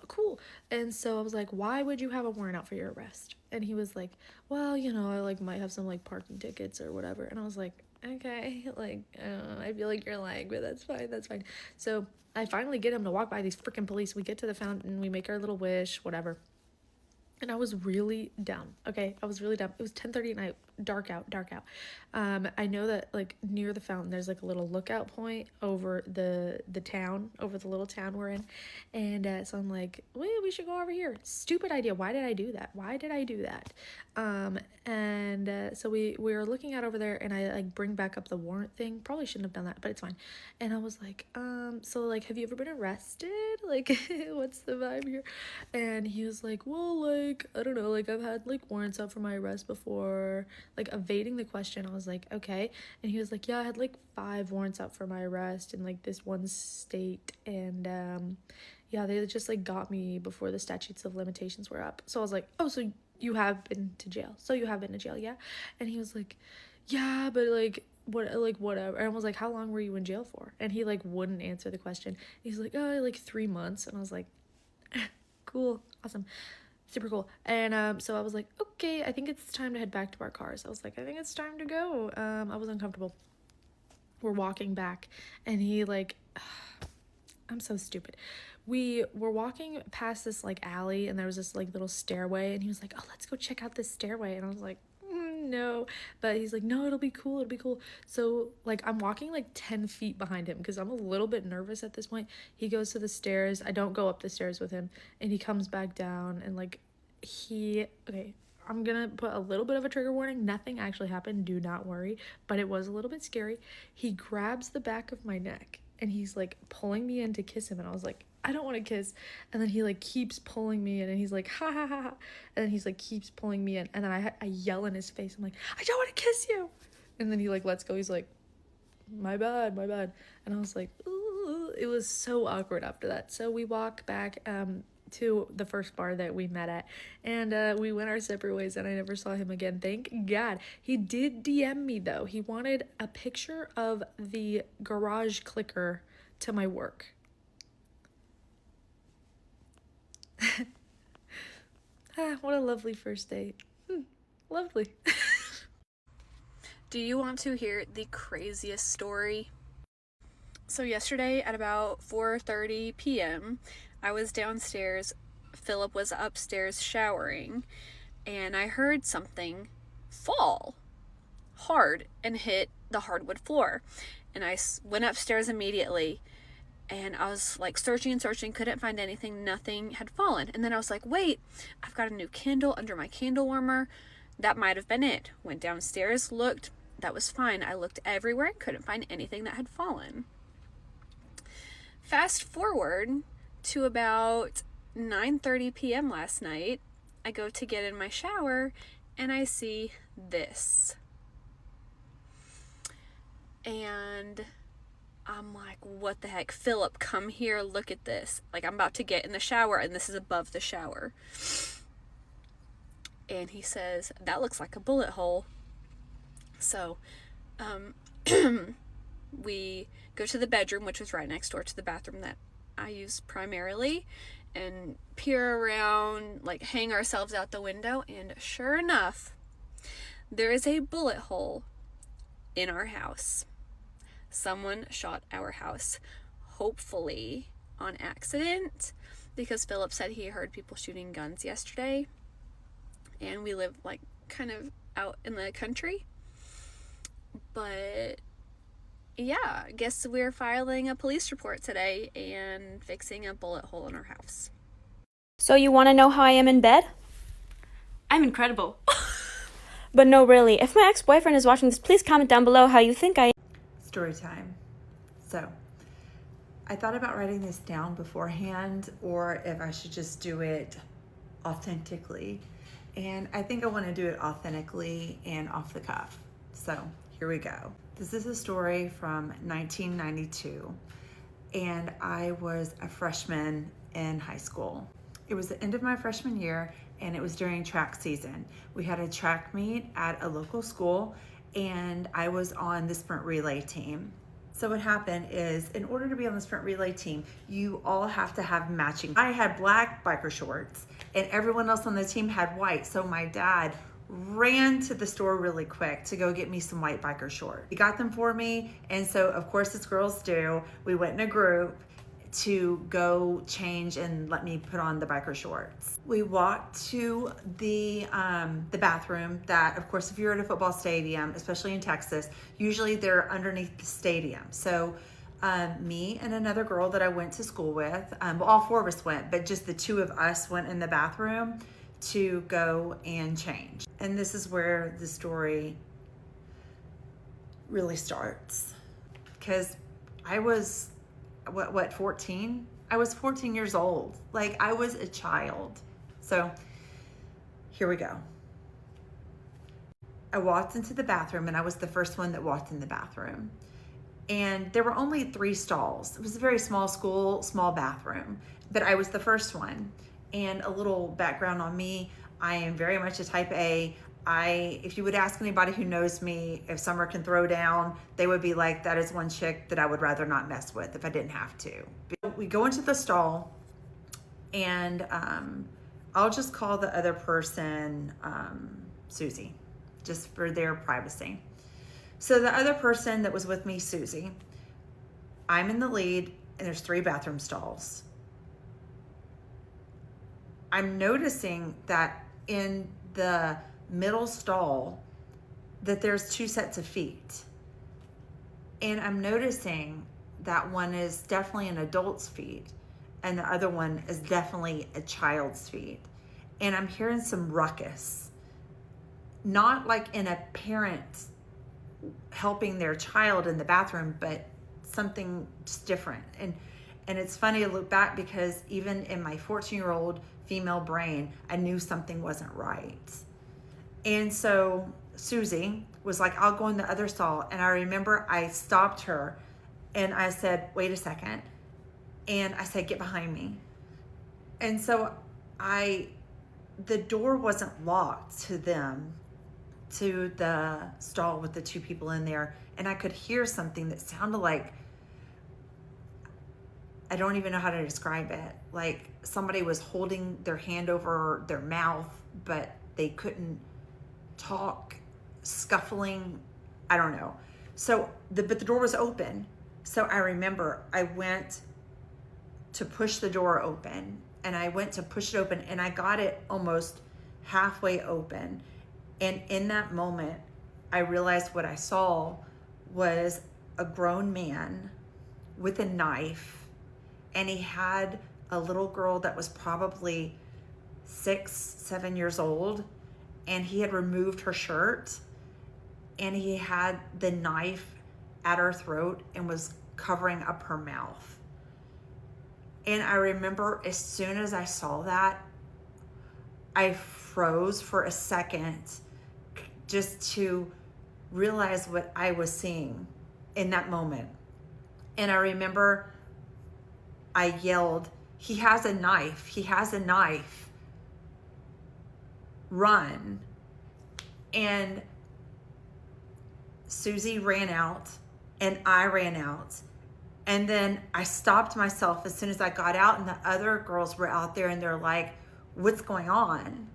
Cool. And so I was like, why would you have a warrant out for your arrest? And he was like, well, you know, I like might have some like parking tickets or whatever. And I was like, okay, like, I feel like you're lying, but that's fine. So I finally get him to walk by these freaking police. We get to the fountain, we make our little wish, whatever. And I was really dumb. Okay, I was really dumb. It was 10:30 at night, dark out. I know that like near the fountain, there's like a little lookout point over the town, over the little town we're in. And so I'm like, wait, we should go over here. Stupid idea. Why did I do that? So we were looking out over there, and I like bring back up the warrant thing. Probably shouldn't have done that, but it's fine. And I was like, so like, have you ever been arrested? Like, what's the vibe here? And he was like, well, like, I don't know, like I've had like warrants out for my arrest before. like evading the question. I was like, okay. And he was like, yeah, I had like 5 warrants out for my arrest in like this one state, and yeah, they just like got me before the statutes of limitations were up. So I was like, oh, so you have been to jail. So you have been to jail, yeah? And he was like, yeah, but like whatever. And I was like, how long were you in jail for? And he like wouldn't answer the question. He's like, oh, like 3 months. And I was like, cool, awesome, super cool. And so I was like, okay, I think it's time to head back to our cars. I was like, I think it's time to go. I was uncomfortable. We're walking back, and he like, I'm so stupid. We were walking past this like alley, and there was this like little stairway, and he was like, oh, let's go check out this stairway. And I was like, no. But he's like, no, it'll be cool, it'll be cool. So like I'm walking like 10 feet behind him because I'm a little bit nervous at this point. He goes to the stairs. I don't go up the stairs with him, and he comes back down, and like okay, I'm gonna put a little bit of a trigger warning. Nothing actually happened, do not worry, but it was a little bit scary. He grabs the back of my neck, and he's like pulling me in to kiss him, and I was like, I don't want to kiss. And then he like keeps pulling me in, and he's like, ha ha ha ha. And then he's like keeps pulling me in, and then I yell in his face, I'm like, I don't want to kiss you. And then he like lets go. He's like, my bad. And I was like, ooh. It was so awkward after that. So we walk back to the first bar that we met at, and we went our separate ways, and I never saw him again, thank God. He did DM me though. He wanted a picture of the garage clicker to my work. What a lovely first date. Lovely. Do you want to hear the craziest story? So yesterday at about 4:30 p.m., I was downstairs, Philip was upstairs showering, and I heard something fall hard and hit the hardwood floor. And I went upstairs immediately, and I was like searching, couldn't find anything, nothing had fallen. And then I was like, wait, I've got a new candle under my candle warmer. That might have been it. Went downstairs, looked, that was fine. I looked everywhere, couldn't find anything that had fallen. Fast forward to about 9:30 p.m. last night, I go to get in my shower, and I see this. And I'm like, what the heck? Philip, come here, look at this. Like, I'm about to get in the shower, and this is above the shower. And he says, that looks like a bullet hole. So, we go to the bedroom, which was right next door to the bathroom that I use primarily, and peer around, like hang ourselves out the window, and sure enough, there is a bullet hole in our house. Someone shot our house, hopefully on accident, because Philip said he heard people shooting guns yesterday, and we live like kind of out in the country. But yeah, I guess we're filing a police report today and fixing a bullet hole in our house. So you want to know how I am in bed? I'm incredible. But no, really, if my ex-boyfriend is watching this, please comment down below how you think I am. Story time. So, I thought about writing this down beforehand, or if I should just do it authentically. And I think I want to do it authentically and off the cuff. So, here we go. This is a story from 1992, and I was a freshman in high school. It was the end of my freshman year, and it was during track season. We had a track meet at a local school, and I was on the sprint relay team. So what happened is, in order to be on the sprint relay team, you all have to have matching. I had black biker shorts, and everyone else on the team had white, so my dad ran to the store really quick to go get me some white biker shorts. He got them for me, and so of course, as girls do, we went in a group to go change and let me put on the biker shorts. We walked to the bathroom that, of course, if you're at a football stadium, especially in Texas, usually they're underneath the stadium. So me and another girl that I went to school with, well, all 4 of us went, but just the 2 of us went in the bathroom to go and change. And this is where the story really starts, because I was, what, 14? I was 14 years old. Like, I was a child. So here we go. I walked into the bathroom, and I was the first one that walked in the bathroom. And there were only 3 stalls. It was a very small school, small bathroom, but I was the first one. And a little background on me, I am very much a type A. If you would ask anybody who knows me, if Summer can throw down, they would be like, that is one chick that I would rather not mess with if I didn't have to. But we go into the stall, and I'll just call the other person Susie, just for their privacy. So the other person that was with me, Susie, I'm in the lead, and there's 3 bathroom stalls. I'm noticing that in the middle stall that there's 2 sets of feet. And I'm noticing that one is definitely an adult's feet, and the other one is definitely a child's feet. And I'm hearing some ruckus, not like in a parent helping their child in the bathroom, but something just different. And it's funny to look back, because even in my 14-year-old female brain, I knew something wasn't right. And so Susie was like, I'll go in the other stall. And I remember I stopped her and I said, wait a second. And I said, get behind me. And so the door wasn't locked to the stall with the 2 people in there. And I could hear something that sounded like, I don't even know how to describe it. Like somebody was holding their hand over their mouth, but they couldn't talk, scuffling. I don't know. So, but the door was open. So I remember I went to push the door open, and I went to push it open, and I got it almost halfway open. And in that moment, I realized what I saw was a grown man with a knife, and he had a little girl that was probably 6, 7 years old, and he had removed her shirt, and he had the knife at her throat and was covering up her mouth. And I remember as soon as I saw that, I froze for a second just to realize what I was seeing in that moment. And I remember I yelled, he has a knife, he has a knife, run. And Susie ran out, and I ran out. And then I stopped myself as soon as I got out, and the other girls were out there, and they're like, what's going on?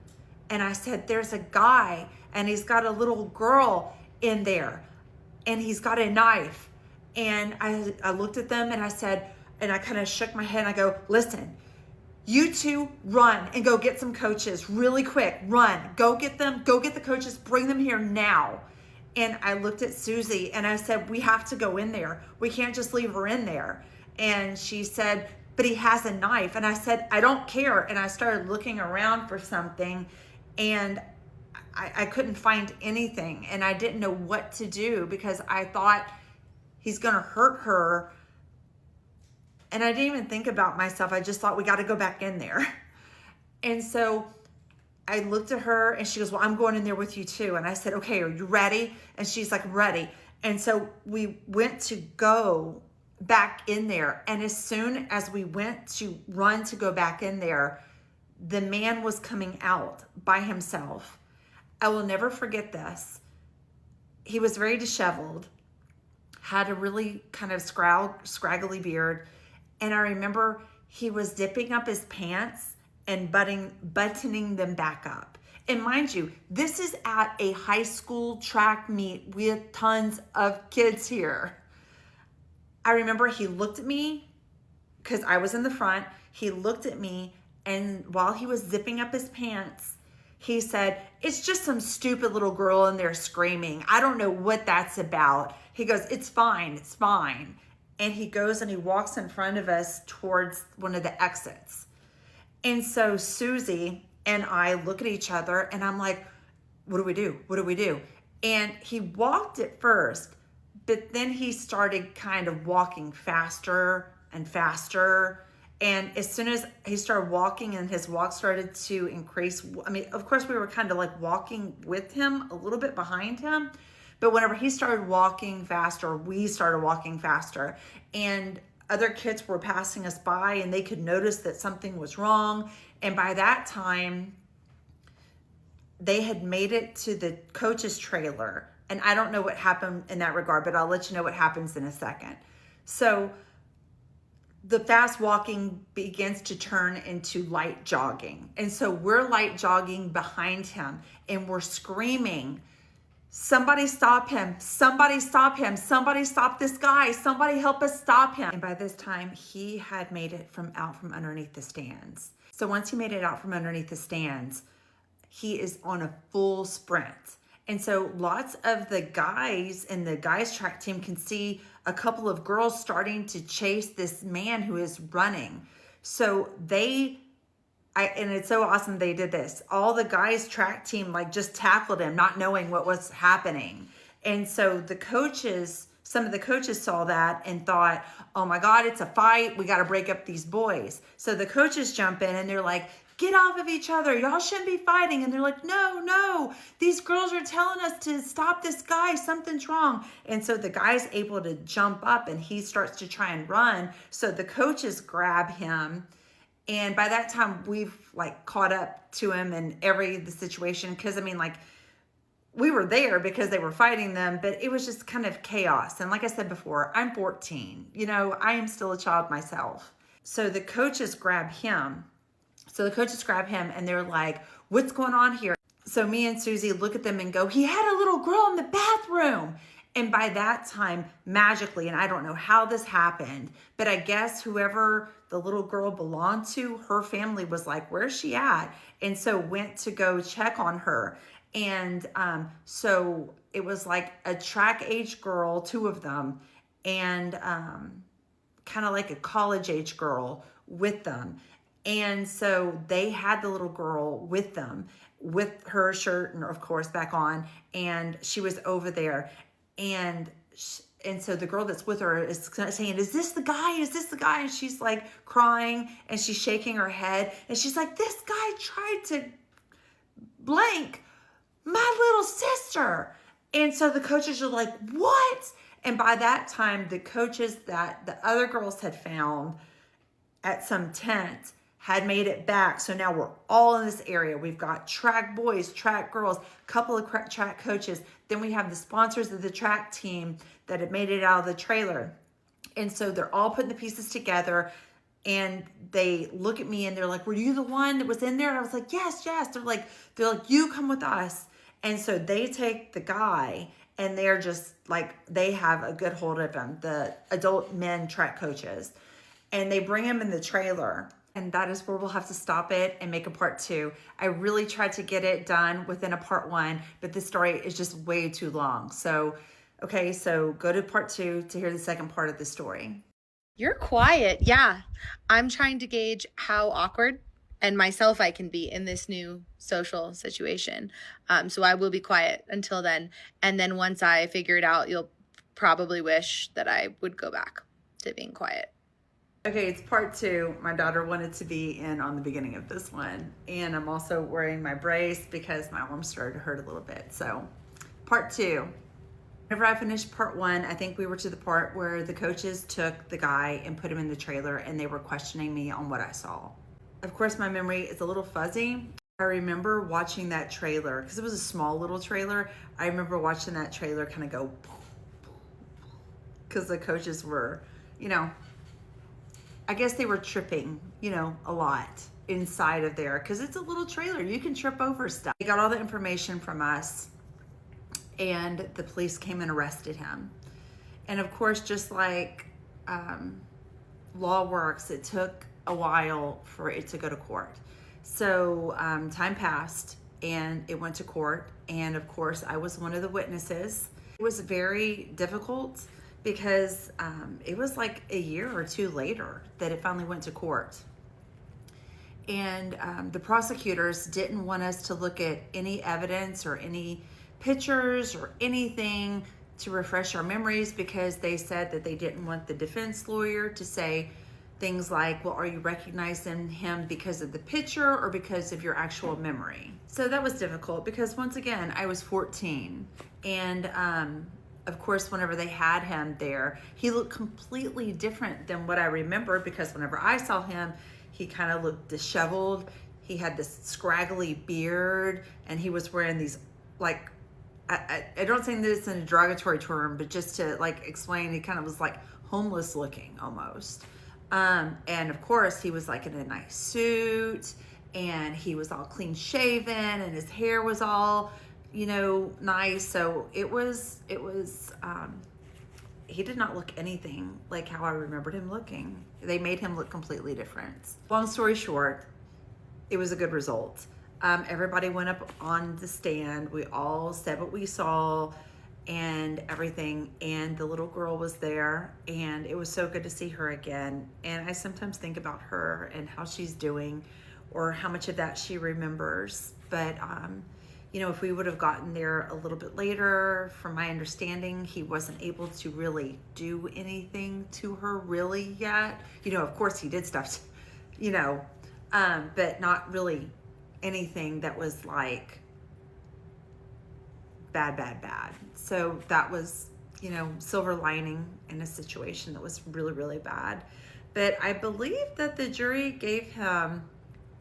And I said, there's a guy, and he's got a little girl in there, and he's got a knife. And I looked at them, and I said, and I kind of shook my head, and I go, listen, you 2 run and go get some coaches really quick. Run, go get them, go get the coaches, bring them here now. And I looked at Susie and I said, we have to go in there. We can't just leave her in there. And she said, but he has a knife. And I said, I don't care. And I started looking around for something, and I couldn't find anything. And I didn't know what to do, because I thought he's gonna hurt her. And I didn't even think about myself. I just thought, we got to go back in there. And so I looked at her, and she goes, well, I'm going in there with you too. And I said, okay, are you ready? And she's like, ready. And so we went to go back in there. And as soon as we went to run to go back in there, the man was coming out by himself. I will never forget this. He was very disheveled, had a really kind of scraggly beard. And I remember he was dipping up his pants and buttoning them back up. And mind you, this is at a high school track meet with tons of kids here. I remember he looked at me, because I was in the front. He looked at me, and while he was zipping up his pants, he said, it's just some stupid little girl in there screaming. I don't know what that's about. He goes, it's fine, it's fine. And he goes and he walks in front of us towards one of the exits. And so Susie and I look at each other, and I'm like, what do we do? What do we do? And he walked at first, but then he started kind of walking faster and faster. And as soon as he started walking and his walk started to increase, I mean, of course we were kind of like walking with him, a little bit behind him, but whenever he started walking faster, we started walking faster, and other kids were passing us by and they could notice that something was wrong. And by that time, they had made it to the coach's trailer. And I don't know what happened in that regard, but I'll let you know what happens in a second. So the fast walking begins to turn into light jogging. And so we're light jogging behind him and we're screaming, somebody stop him, somebody stop him, somebody stop this guy, somebody help us stop him. And by this time, he had made it out from underneath the stands. So once he made it out from underneath the stands, he is on a full sprint. And so lots of the guys in the guys track team can see a couple of girls starting to chase this man who is running. So and it's so awesome they did this. All the guys track team like just tackled him, not knowing what was happening. And so some of the coaches saw that and thought, oh my God, it's a fight. We got to break up these boys. So the coaches jump in and they're like, get off of each other. Y'all shouldn't be fighting. And they're like, no, these girls are telling us to stop this guy. Something's wrong. And so the guy's able to jump up and he starts to try and run. So the coaches grab him. And by that time, we've like caught up to him in the situation. Cause I mean, like we were there because they were fighting them, but it was just kind of chaos. And like I said before, I'm 14, I am still a child myself. So the coaches grab him. And they're like, what's going on here? So me and Susie look at them and go, he had a little girl in the bathroom. And by that time, magically, and I don't know how this happened, but I guess whoever the little girl belonged to, her family was like, where's she at? And so went to go check on her. And so it was like a track age girl, 2 of them, and kind of like a college age girl with them. And so they had the little girl with them, with her shirt, and of course back on, and she was over there. And so the girl that's with her is saying, is this the guy? Is this the guy? And she's like crying and she's shaking her head. And she's like, this guy tried to blank my little sister. And so the coaches are like, what? And by that time, the coaches that the other girls had found at some tent had made it back. So now we're all in this area. We've got track boys, track girls, couple of track coaches. Then we have the sponsors of the track team that had made it out of the trailer. And so they're all putting the pieces together and they look at me and they're like, were you the one that was in there? And I was like, yes. They're like, you come with us. And so they take the guy and they're just like, they have a good hold of him, the adult men track coaches, and they bring him in the trailer. And that is where we'll have to stop it and make a part 2. I really tried to get it done within a part 1, but this story is just way too long. So, okay, so go to part 2 to hear the second part of the story. You're quiet. Yeah. I'm trying to gauge how awkward and myself I can be in this new social situation. So I will be quiet until then. And then once I figure it out, you'll probably wish that I would go back to being quiet. Okay, it's part 2. My daughter wanted to be in on the beginning of this one. And I'm also wearing my brace because my arm started to hurt a little bit. So part 2. Whenever I finished part 1, I think we were to the part where the coaches took the guy and put him in the trailer and they were questioning me on what I saw. Of course, my memory is a little fuzzy. I remember watching that trailer because it was a small little trailer. I remember watching that trailer kind of go because the coaches were, I guess they were tripping, a lot inside of there because it's a little trailer. You can trip over stuff. They got all the information from us and the police came and arrested him. And of course, just like law works, it took a while for it to go to court. So time passed and it went to court. And of course, I was one of the witnesses. It was very difficult because it was like a year or 2 later that it finally went to court. And the prosecutors didn't want us to look at any evidence or any pictures or anything to refresh our memories because they said that they didn't want the defense lawyer to say, things like, well, are you recognizing him because of the picture or because of your actual memory? So that was difficult because once again, I was 14 and of course, whenever they had him there, he looked completely different than what I remember because whenever I saw him, he kind of looked disheveled. He had this scraggly beard and he was wearing these, like, I don't think this in a derogatory term, but just to like explain, he kind of was like homeless looking almost. And of course he was like in a nice suit and he was all clean shaven and his hair was all, you know, nice. So it was, he did not look anything like how I remembered him looking. They made him look completely different. Long story short, it was a good result. Everybody went up on the stand. We all said what we saw and everything. And the little girl was there and it was so good to see her again. And I sometimes think about her and how she's doing or how much of that she remembers. But, you know, if we would have gotten there a little bit later, from my understanding, he wasn't able to really do anything to her really yet. You know, of course he did stuff, you know, but not really anything that was like bad. So that was, you know, silver lining in a situation that was really, really bad. But I believe that the jury gave him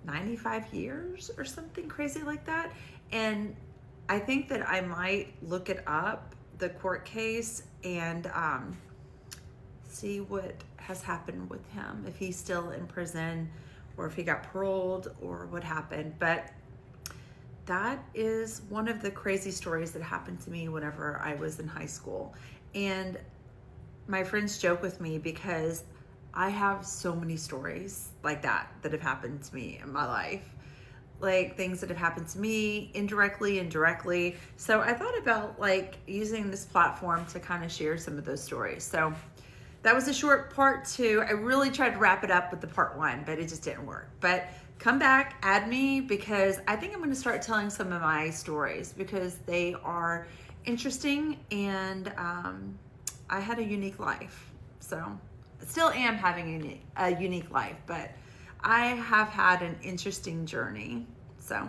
95 years or something crazy like that. And I think that I might look it up, the court case, and see what has happened with him, if he's still in prison or if he got paroled or what happened. But that is one of the crazy stories that happened to me whenever I was in high school. And my friends joke with me because I have so many stories like that have happened to me in my life. Like things that have happened to me indirectly and directly. So I thought about like using this platform to kind of share some of those stories. So that was a short part 2. I really tried to wrap it up with the part 1, but it just didn't work. But come back, add me, because I think I'm going to start telling some of my stories because they are interesting and I had a unique life. So I still am having a unique life, but I have had an interesting journey. So